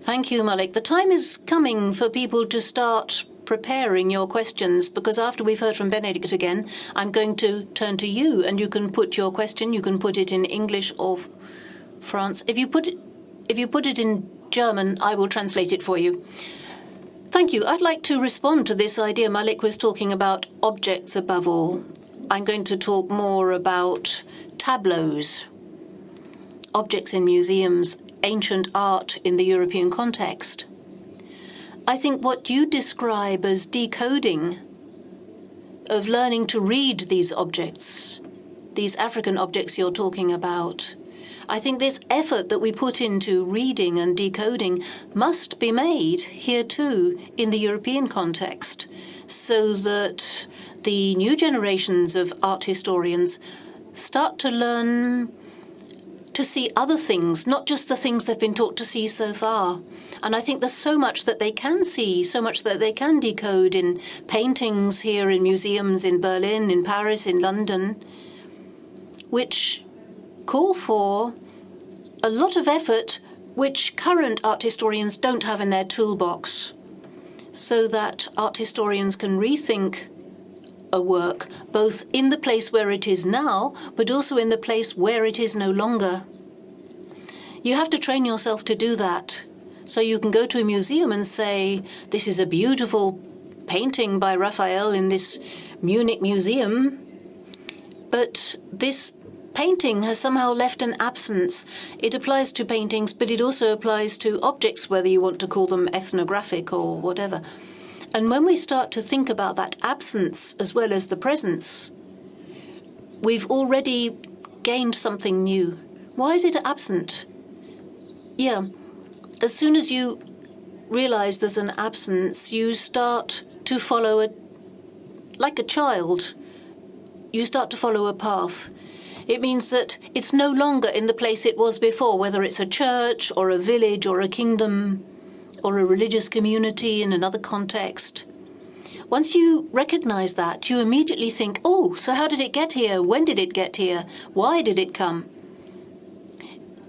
Thank you, Malick. The time is coming for people to start preparing your questions, because after we've heard from Bénédicte again, I'm going to turn to you, and you can put your question, you can put it in English or France. If you put it in German, I will translate it for you. Thank you. I'd like to respond to this idea. Malick was talking about objects above all. I'm going to talk more about tableaus, objects in museums, ancient art in the European context. I think what you describe as decoding, of learning to read these objects, these African objects you're talking about, I think this effort that we put into reading and decoding must be made here too in the European context, so that the new generations of art historians start to learn to see other things, not just the things they've been taught to see so far. And I think there's so much that they can see, so much that they can decode in paintings here in museums in Berlin, in Paris, in London, which call for a lot of effort which current art historians don't have in their toolbox, so that art historians can rethink a work, both in the place where it is now, but also in the place where it is no longer. You have to train yourself to do that. So you can go to a museum and say, this is a beautiful painting by Raphael in this Munich museum, but this painting has somehow left an absence. It applies to paintings, but it also applies to objects, whether you want to call them ethnographic or whatever. And when we start to think about that absence as well as the presence, we've already gained something new. Why is it absent? Yeah, as soon as you realize there's an absence, you start to follow it like a child. You start to follow a path. It means that it's no longer in the place it was before, whether it's a church or a village or a kingdom or a religious community in another context. Once you recognize that, you immediately think, oh, so how did it get here? When did it get here? Why did it come?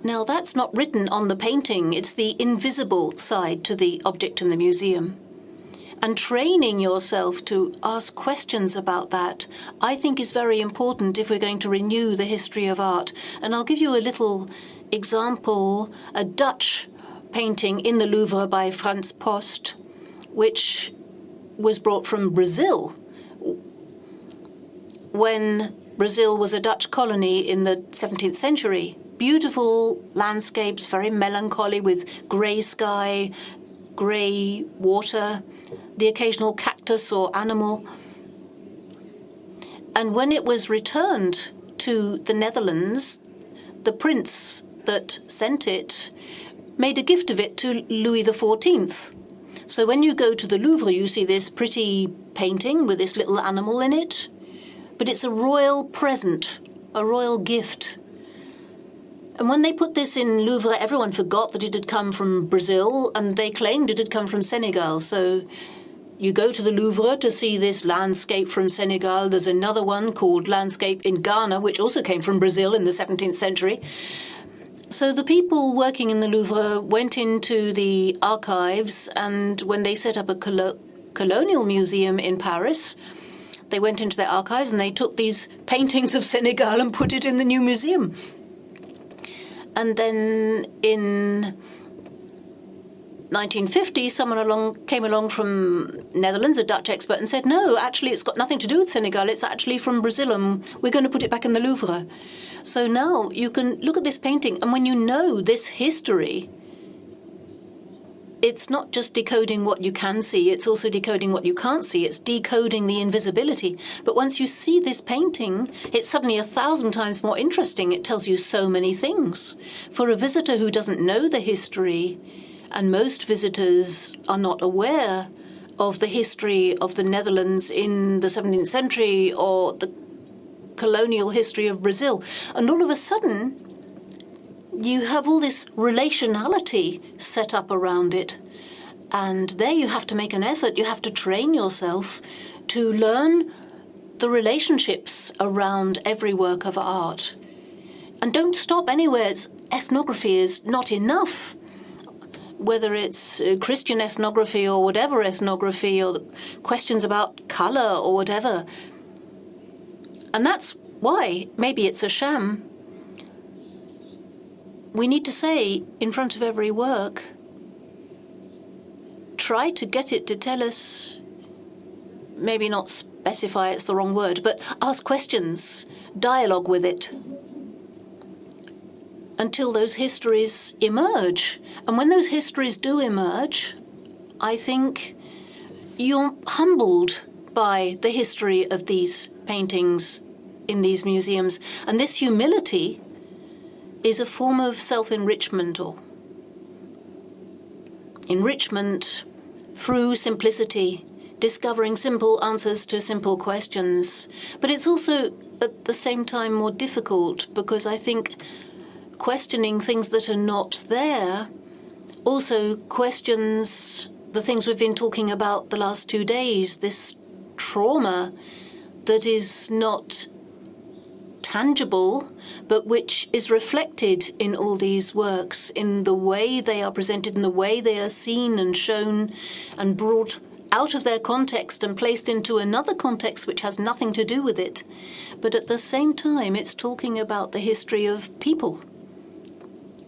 Now, that's not written on the painting. It's the invisible side to the object in the museum. And training yourself to ask questions about that, I think, is very important if we're going to renew the history of art. And I'll give you a little example, a Dutch painting in the Louvre by Frans Post, which was brought from Brazil when Brazil was a Dutch colony in the 17th century. Beautiful landscapes, very melancholy, with grey sky, grey water, the occasional cactus or animal. And when it was returned to the Netherlands, the prince that sent it made a gift of it to Louis XIV. So when you go to the Louvre, you see this pretty painting with this little animal in it, but it's a royal present, a royal gift. And when they put this in Louvre, everyone forgot that it had come from Brazil, and they claimed it had come from Senegal. So you go to the Louvre to see this landscape from Senegal. There's another one called Landscape in Ghana, which also came from Brazil in the 17th century. So the people working in the Louvre went into the archives, and when they set up a colonial museum in Paris, they went into their archives and they took these paintings of Senegal and put it in the new museum. And then in 1950, someone came along from Netherlands, a Dutch expert, and said, no, actually, it's got nothing to do with Senegal. It's actually from Brazil, and we're going to put it back in the Louvre. So now you can look at this painting, and when you know this history, it's not just decoding what you can see, it's also decoding what you can't see. It's decoding the invisibility. But once you see this painting, it's suddenly 1,000 times more interesting. It tells you so many things. For a visitor who doesn't know the history, and most visitors are not aware of the history of the Netherlands in the 17th century or the colonial history of Brazil, and all of a sudden, you have all this relationality set up around it. And there you have to make an effort. You have to train yourself to learn the relationships around every work of art. And don't stop anywhere. Ethnography is not enough. Whether it's Christian ethnography or whatever ethnography, or questions about color or whatever. And that's why maybe it's a sham. We need to say in front of every work, try to get it to tell us, maybe not specify, it's the wrong word, but ask questions, dialogue with it, until those histories emerge. And when those histories do emerge, I think you're humbled by the history of these paintings in these museums. And this humility is a form of self-enrichment, or enrichment through simplicity, discovering simple answers to simple questions. But it's also, at the same time, more difficult, because I think questioning things that are not there also questions the things we've been talking about the last 2 days, this trauma that is not tangible, but which is reflected in all these works, in the way they are presented, in the way they are seen and shown and brought out of their context and placed into another context which has nothing to do with it. But at the same time, it's talking about the history of people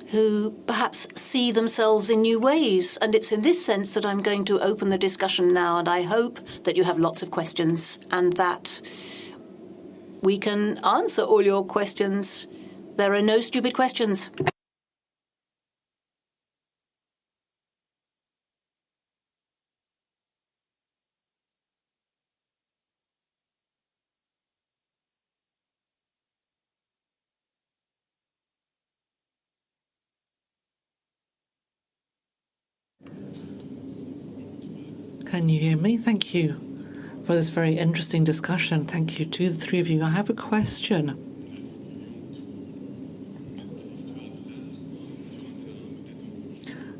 who perhaps see themselves in new ways. And it's in this sense that I'm going to open the discussion now, and I hope that you have lots of questions and that we can answer all your questions. There are no stupid questions. Can you hear me? Thank you for this very interesting discussion. Thank you to the three of you. I have a question.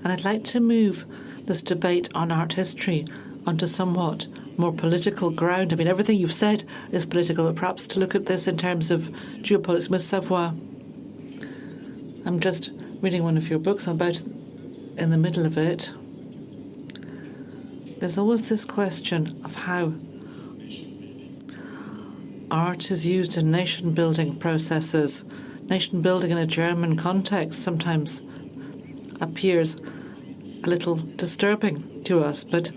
And I'd like to move this debate on art history onto somewhat more political ground. I mean, everything you've said is political, but perhaps to look at this in terms of geopolitics. Ms. Savoy, I'm just reading one of your books. I'm about in the middle of it. There's always this question of how art is used in nation-building processes. Nation-building in a German context sometimes appears a little disturbing to us, but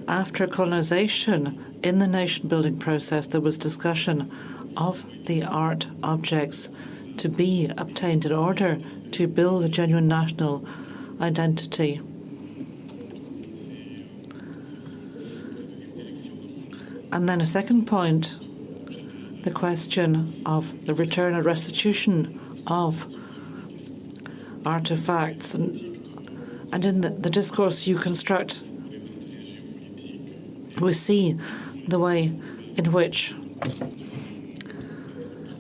after colonization, in the nation-building process, there was discussion of the art objects to be obtained in order to build a genuine national identity. And then a second point, the question of the return or restitution of artifacts. And in the discourse you construct, we see the way in which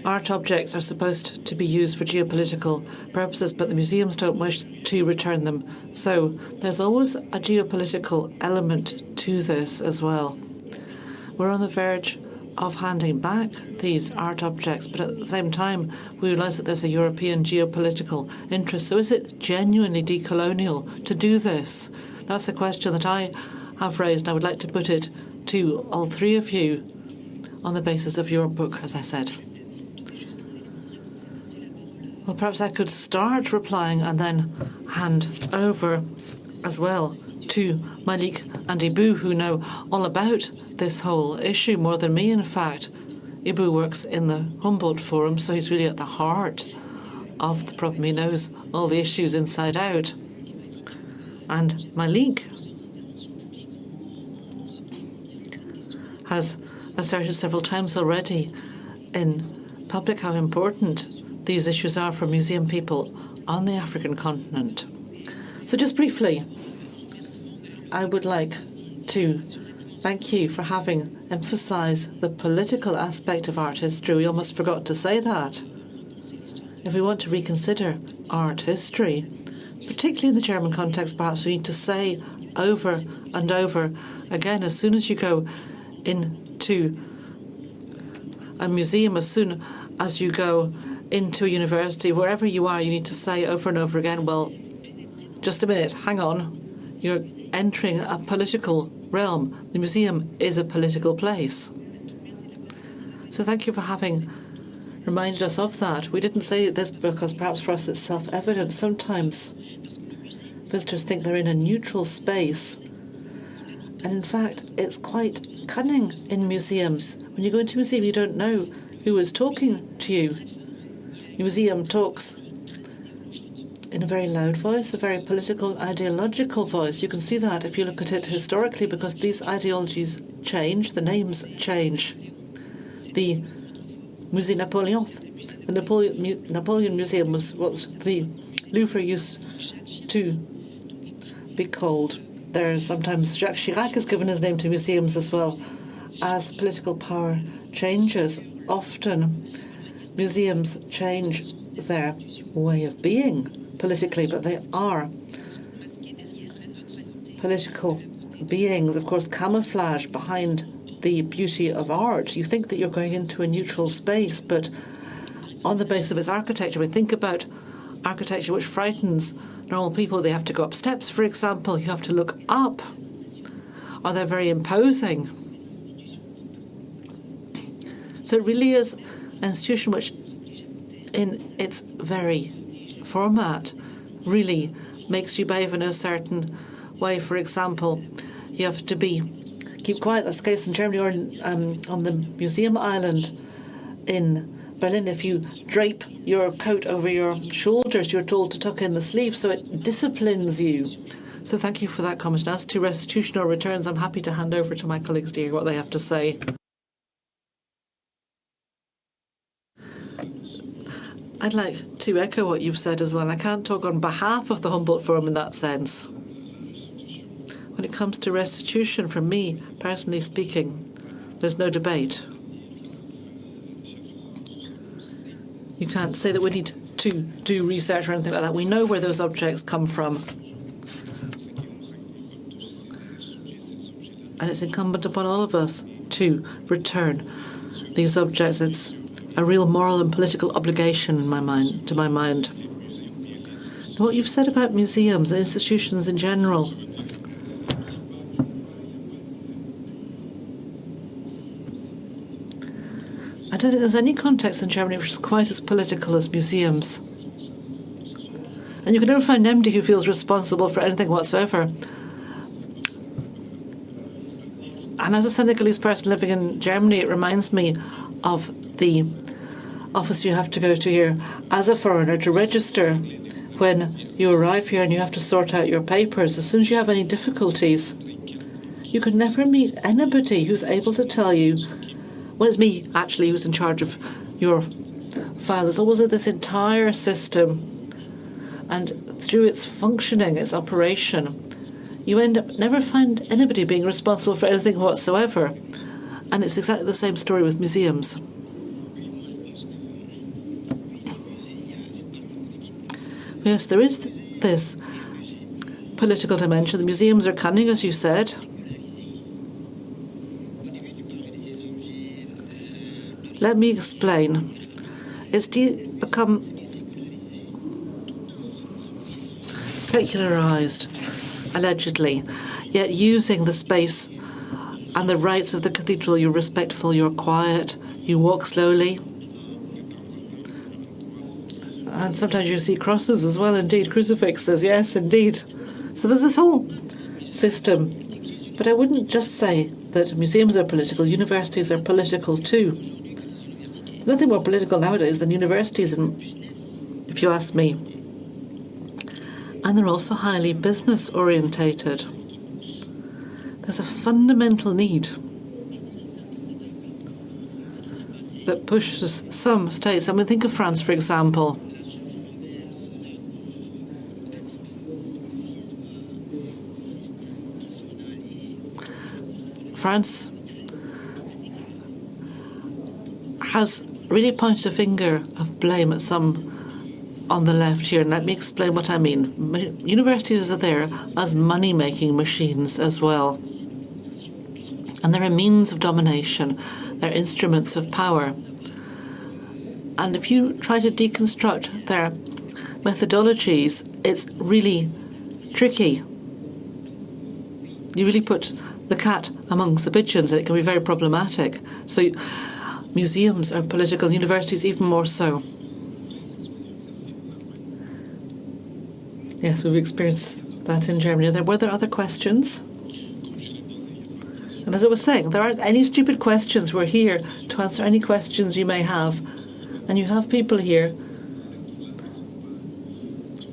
art objects are supposed to be used for geopolitical purposes, but the museums don't wish to return them. So there's always a geopolitical element to this as well. We're on the verge of handing back these art objects, but at the same time, we realise that there's a European geopolitical interest. So is it genuinely decolonial to do this? That's a question that I have raised, and I would like to put it to all three of you on the basis of your book, as I said. Well, perhaps I could start replying and then hand over as well to Malick and Ibou, who know all about this whole issue, more than me, in fact. Ibou works in the Humboldt Forum, so he's really at the heart of the problem. He knows all the issues inside out. And Malick has asserted several times already in public how important these issues are for museum people on the African continent. So just briefly, I would like to thank you for having emphasised the political aspect of art history. We almost forgot to say that. If we want to reconsider art history, particularly in the German context, perhaps we need to say over and over again, as soon as you go into a museum, as soon as you go into a university, wherever you are, you need to say over and over again, well, just a minute, hang on. You're entering a political realm. The museum is a political place. So thank you for having reminded us of that. We didn't say this because perhaps for us it's self-evident. Sometimes visitors think they're in a neutral space. And in fact, it's quite cunning in museums. When you go into a museum, you don't know who is talking to you. Museum talks in a very loud voice, a very political, ideological voice. You can see that if you look at it historically, because these ideologies change, the names change. The Musée Napoleon, the Napoleon Museum was what the Louvre used to be called. There's sometimes Jacques Chirac has given his name to museums as well. As political power changes, often museums change their way of being politically, but they are political beings, of course, camouflage behind the beauty of art. You think that you're going into a neutral space, but on the basis of its architecture, we think about architecture which frightens normal people. They have to go up steps, for example. You have to look up, or they're very imposing. So it really is an institution which, in its very format, really makes you behave in a certain way. For example, you have to keep quiet. That's the case in Germany, or on the museum island in Berlin. If you drape your coat over your shoulders, you're told to tuck in the sleeve, so it disciplines you. So thank you for that comment. As to restitution or returns, I'm happy to hand over to my colleagues to hear what they have to say. I'd like to echo what you've said as well. I can't talk on behalf of the Humboldt Forum in that sense. When it comes to restitution, for me, personally speaking, there's no debate. You can't say that we need to do research or anything like that. We know where those objects come from. And it's incumbent upon all of us to return these objects. It's a real moral and political obligation in my mind, to my mind. Now, what you've said about museums and institutions in general, I don't think there's any context in Germany which is quite as political as museums. And you can never find anybody who feels responsible for anything whatsoever. And as a Senegalese person living in Germany, it reminds me of the office you have to go to here as a foreigner to register when you arrive here and you have to sort out your papers. As soon as you have any difficulties, you can never meet anybody who's able to tell you, well, it's me, actually, who's in charge of your file. There's always this entire system, and through its functioning, its operation, you end up never find anybody being responsible for anything whatsoever. And it's exactly the same story with museums. Yes, there is this political dimension. The museums are cunning, as you said. Let me explain. It's become secularized, allegedly, yet using the space and the rights of the cathedral. You're respectful, you're quiet, you walk slowly. And sometimes you see crosses as well, indeed, crucifixes, yes, indeed. So there's this whole system. But I wouldn't just say that museums are political, universities are political too. There's nothing more political nowadays than universities, if you ask me. And they're also highly business orientated. There's a fundamental need that pushes some states. I mean, think of France, for example. France has really pointed a finger of blame at some on the left here, and let me explain what I mean. Universities are there as money-making machines as well. And they're a means of domination. They're instruments of power. And if you try to deconstruct their methodologies, it's really tricky. You really put the cat amongst the pigeons, and it can be very problematic. So museums are political, universities even more so. Yes, we've experienced that in Germany. Were there other questions? And as I was saying, there aren't any stupid questions. We're here to answer any questions you may have. And you have people here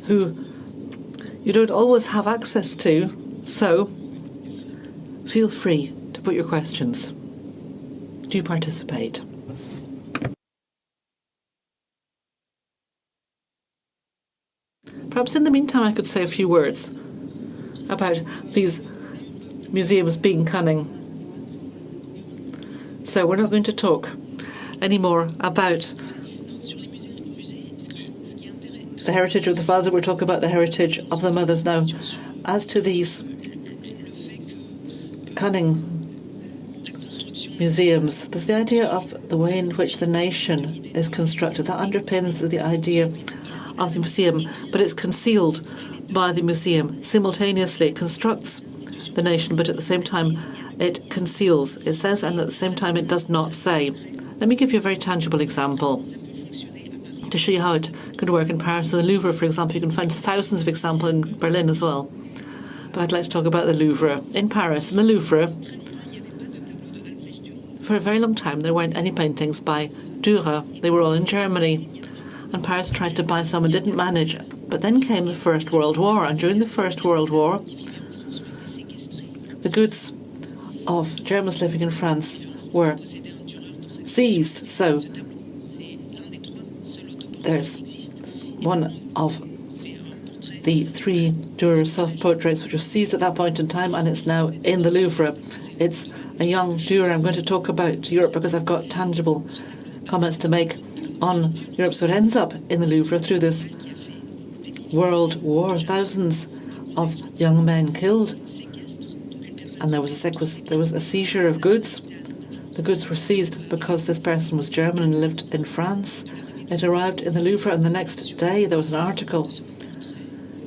who you don't always have access to, so feel free to put your questions. Do participate. Perhaps in the meantime I could say a few words about these museums being cunning. So we're not going to talk anymore about the heritage of the father. We're talking about the heritage of the mothers now. As to these cunning museums, there's the idea of the way in which the nation is constructed. That underpins the idea of the museum, but it's concealed by the museum. Simultaneously, it constructs the nation, but at the same time, it conceals. It says, and at the same time, it does not say. Let me give you a very tangible example to show you how it could work in Paris. In the Louvre, for example, you can find thousands of examples in Berlin as well. But I'd like to talk about the Louvre. In Paris, in the Louvre, for a very long time, there weren't any paintings by Dürer. They were all in Germany. And Paris tried to buy some and didn't manage. But then came the First World War. And during the First World War, the goods of Germans living in France were seized. So there's one of the 3 Dürer self-portraits which was seized at that point in time, and it's now in the Louvre. It's a young Dürer. I'm going to talk about Europe because I've got tangible comments to make on Europe. So it ends up in the Louvre through this world war. Thousands of young men killed, and there was a seizure of goods. The goods were seized because this person was German and lived in France. It arrived in the Louvre, and the next day there was an article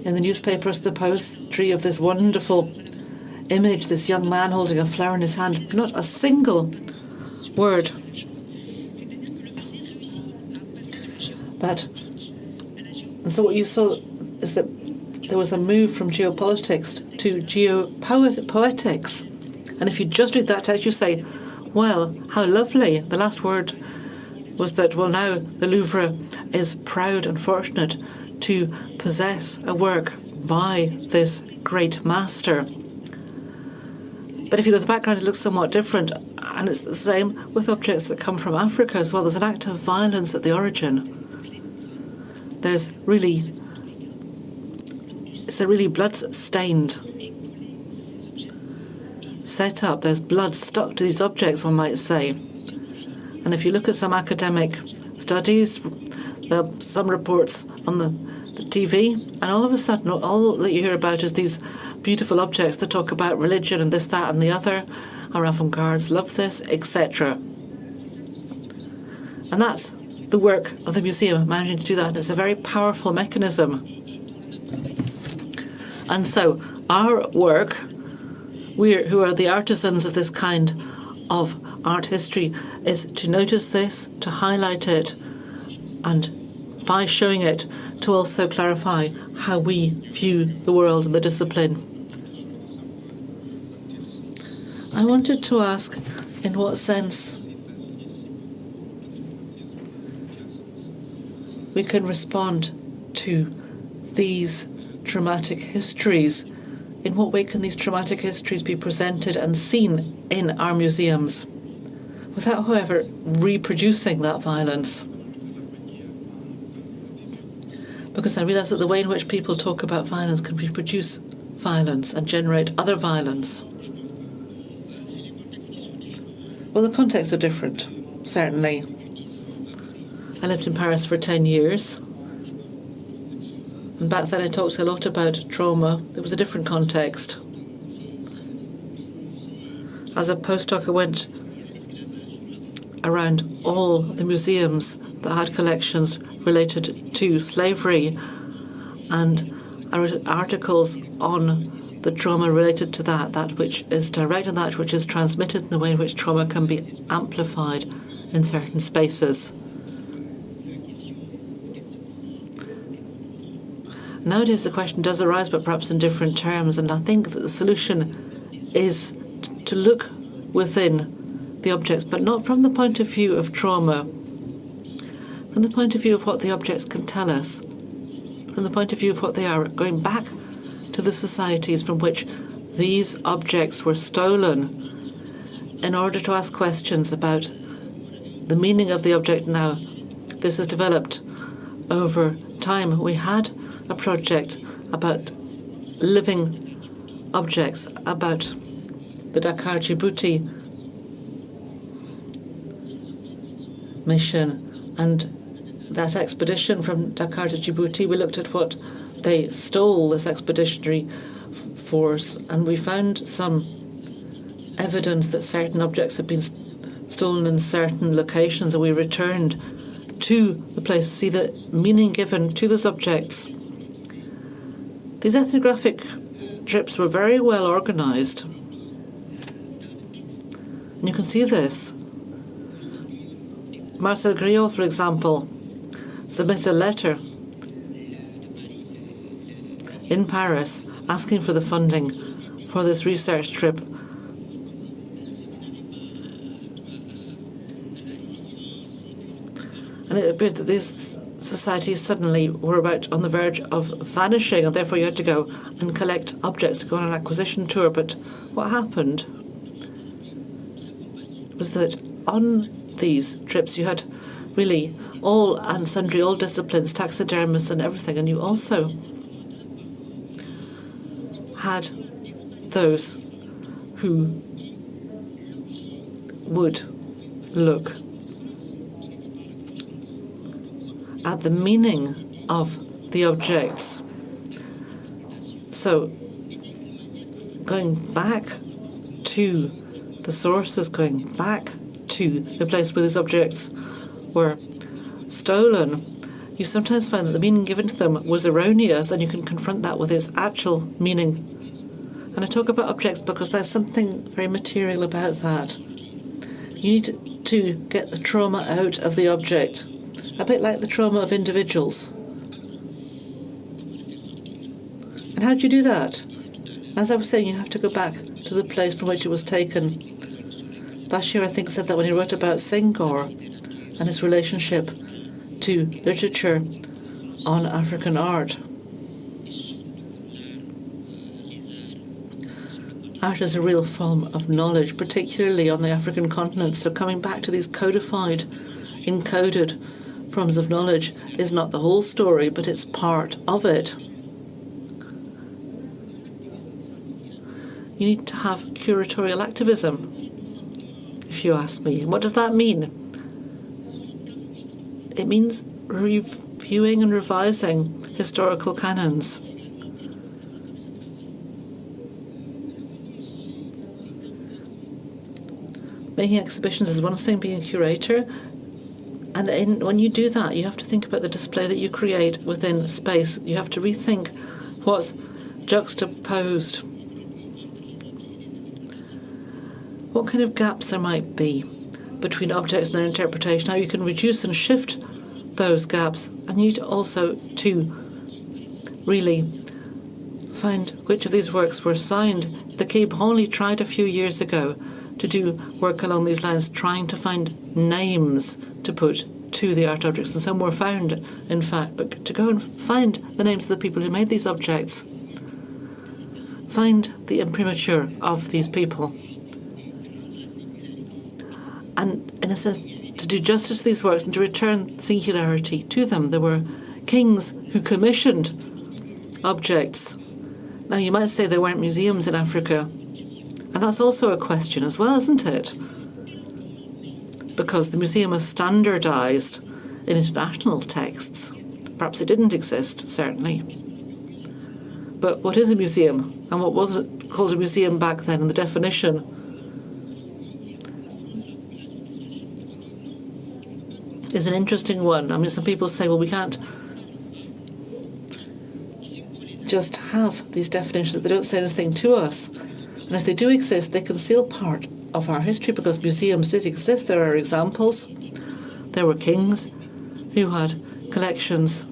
in the newspapers, the poetry of this wonderful image, this young man holding a flower in his hand. Not a single word that. And so what you saw is that there was a move from geopolitics to geopoetics. And if you just read that text, you say, well, how lovely. The last word was that, well, now the Louvre is proud and fortunate to possess a work by this great master. But if you look at the background, it looks somewhat different. And it's the same with objects that come from Africa as well. There's an act of violence at the origin. It's a really blood-stained setup. There's blood stuck to these objects, one might say. And if you look at some academic studies, some reports on the TV, and all of a sudden, all that you hear about is these beautiful objects that talk about religion and this, that, and the other. Our avant-gardes love this, etc. And that's the work of the museum, managing to do that. And it's a very powerful mechanism. And so our work, who are the artisans of this kind of art history, is to notice this, to highlight it, and by showing it, to also clarify how we view the world and the discipline. I wanted to ask, in what sense we can respond to these traumatic histories. In what way can these traumatic histories be presented and seen in our museums without, however, reproducing that violence? Because I realise that the way in which people talk about violence can reproduce violence and generate other violence. Well, the contexts are different, certainly. I lived in Paris for 10 years. And back then I talked a lot about trauma. It was a different context. As a postdoc, I went around all the museums that had collections related to slavery, and I wrote articles on the trauma related to that which is direct and that which is transmitted, in the way in which trauma can be amplified in certain spaces. Nowadays the question does arise, but perhaps in different terms, and I think that the solution is to look within the objects, but not from the point of view of trauma, from the point of view of what the objects can tell us, from the point of view of what they are, going back to the societies from which these objects were stolen in order to ask questions about the meaning of the object now. This has developed over time. We had a project about living objects, about the Dakar Djibouti mission, and that expedition from Dakar to Djibouti, we looked at what they stole, this expeditionary force, and we found some evidence that certain objects had been stolen in certain locations, and we returned to the place to see the meaning given to those objects. These ethnographic trips were very well organised. And you can see this. Marcel Griot, for example, submitted a letter in Paris asking for the funding for this research trip. And it appeared that these societies suddenly were about on the verge of vanishing, and therefore you had to go and collect objects to go on an acquisition tour. But what happened was that on these trips you had really all and sundry, all disciplines, taxidermists and everything, and you also had those who would look at the meaning of the objects. So going back to the sources, going back to the place where these objects were stolen, you sometimes find that the meaning given to them was erroneous, and you can confront that with its actual meaning. And I talk about objects because there's something very material about that. You need to get the trauma out of the object, a bit like the trauma of individuals. And how do you do that? As I was saying, you have to go back to the place from which it was taken. Bashir, I think, said that when he wrote about Senghor and his relationship to literature on African art. Art is a real form of knowledge, particularly on the African continent. So coming back to these codified, encoded forms of knowledge is not the whole story, but it's part of it. You need to have curatorial activism, if you ask me. What does that mean? It means reviewing and revising historical canons. Making exhibitions is one thing, being a curator. And when you do that, you have to think about the display that you create within space. You have to rethink what's juxtaposed, what kind of gaps there might be between objects and their interpretation, how you can reduce and shift those gaps. And you need also to really find which of these works were signed. The Quai Branly tried a few years ago to do work along these lines, trying to find names to put to the art objects, and some were found, in fact, but to go and find the names of the people who made these objects, find the imprimatur of these people, and, in a sense, to do justice to these works and to return singularity to them. There were kings who commissioned objects. Now, you might say there weren't museums in Africa, and that's also a question as well, isn't it? Because the museum is standardized in international texts. Perhaps it didn't exist, certainly. But what is a museum? And what wasn't called a museum back then? And the definition is an interesting one. I mean, some people say, well, we can't just have these definitions. They don't say anything to us. And if they do exist, they conceal part of our history, because museums did exist. There are examples. There were kings who had collections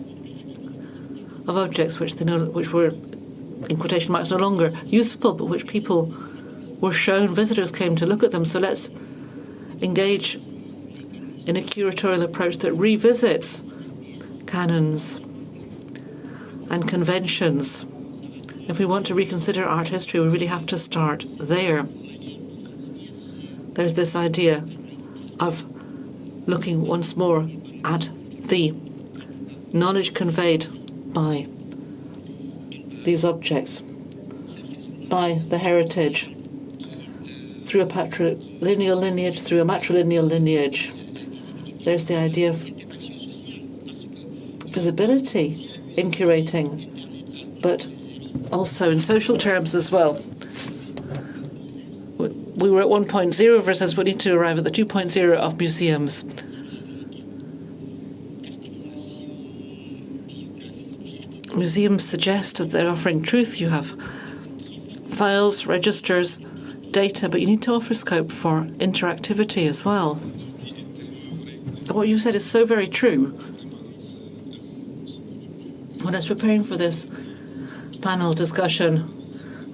of objects which were, in quotation marks, no longer useful, but which people were shown. Visitors came to look at them. So let's engage in a curatorial approach that revisits canons and conventions. If we want to reconsider art history, we really have to start there. There's this idea of looking once more at the knowledge conveyed by these objects, by the heritage, through a patrilineal lineage, through a matrilineal lineage. There's the idea of visibility in curating, but also in social terms as well. We were at 1.0 versus we need to arrive at the 2.0 of museums. Museums suggest that they're offering truth. You have files, registers, data, but you need to offer scope for interactivity as well. What you said is so very true. When I was preparing for this panel discussion,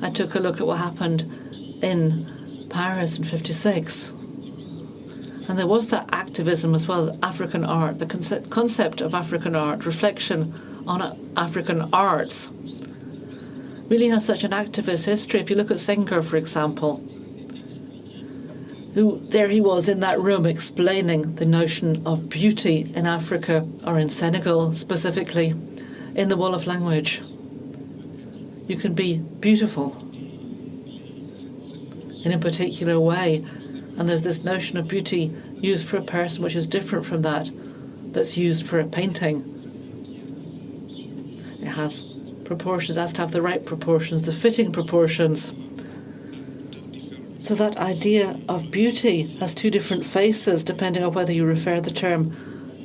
I took a look at what happened in Paris in '56. And there was that activism as well, African art, the concept of African art, reflection on African arts, really has such an activist history. If you look at Senghor, for example, there he was in that room explaining the notion of beauty in Africa, or in Senegal specifically, in the wall of language. You can be beautiful in a particular way, and there's this notion of beauty used for a person which is different from that that's used for a painting. It has proportions, it has to have the right proportions, the fitting proportions. So that idea of beauty has two different faces depending on whether you refer the term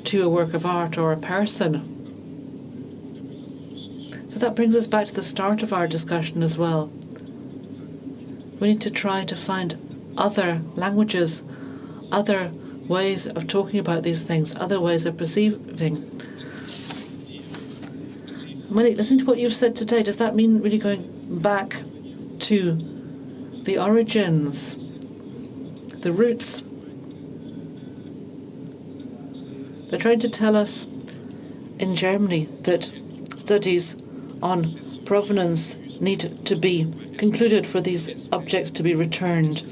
to a work of art or a person. So that brings us back to the start of our discussion as well. We need to try to find other languages, other ways of talking about these things, other ways of perceiving. Malik, listening to what you've said today, does that mean really going back to the origins, the roots? They're trying to tell us in Germany that studies on provenance need to be concluded for these objects to be returned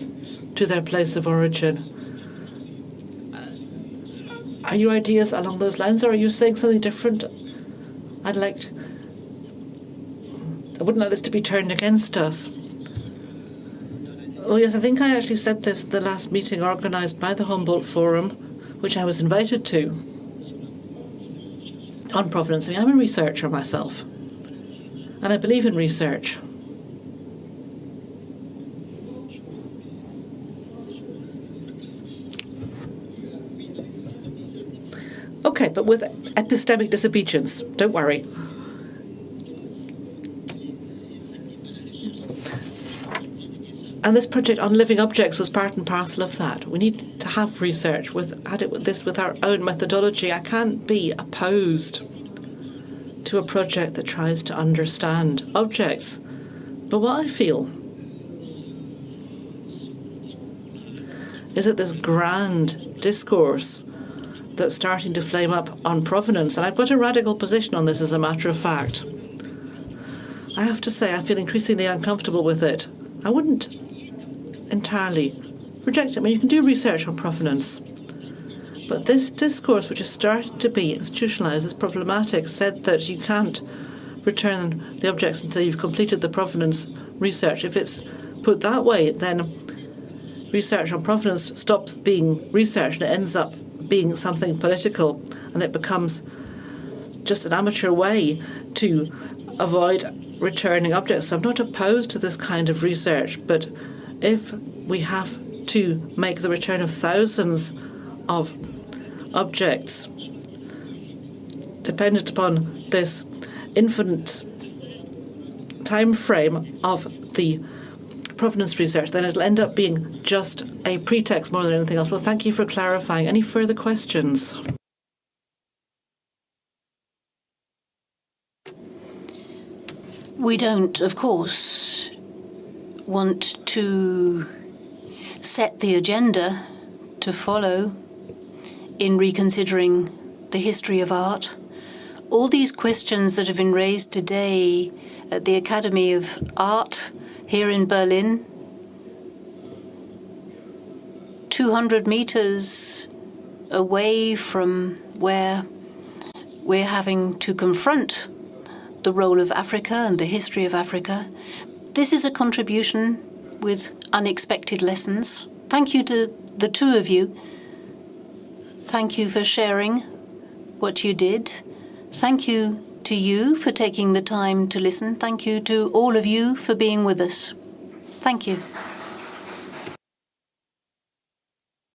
to their place of origin. Are your ideas along those lines, or are you saying something different? I wouldn't like this to be turned against us. Oh yes, I think I actually said this at the last meeting organised by the Humboldt Forum, which I was invited to, on provenance. I mean, I'm a researcher myself, and I believe in research. Okay, but with epistemic disobedience, don't worry. And this project on living objects was part and parcel of that. We need to have research with our own methodology. I can't be opposed to a project that tries to understand objects. But what I feel is that this grand discourse that's starting to flame up on provenance, and I've got a radical position on this as a matter of fact. I have to say I feel increasingly uncomfortable with it. I wouldn't entirely reject it. I mean, you can do research on provenance. But this discourse, which is starting to be institutionalized, is problematic, said that you can't return the objects until you've completed the provenance research. If it's put that way, then research on provenance stops being research and it ends up being something political, and it becomes just an amateur way to avoid returning objects. So I'm not opposed to this kind of research, but if we have to make the return of thousands of objects dependent upon this infinite time frame of the provenance research, then it'll end up being just a pretext more than anything else. Well, thank you for clarifying. Any further questions? We don't, of course, want to set the agenda to follow in reconsidering the history of art. All these questions that have been raised today at the Academy of Art here in Berlin, 200 meters away from where we're having to confront the role of Africa and the history of Africa. This is a contribution with unexpected lessons. Thank you to the two of you. Thank you for sharing what you did. Thank you to you for taking the time to listen. Thank you to all of you for being with us. Thank you.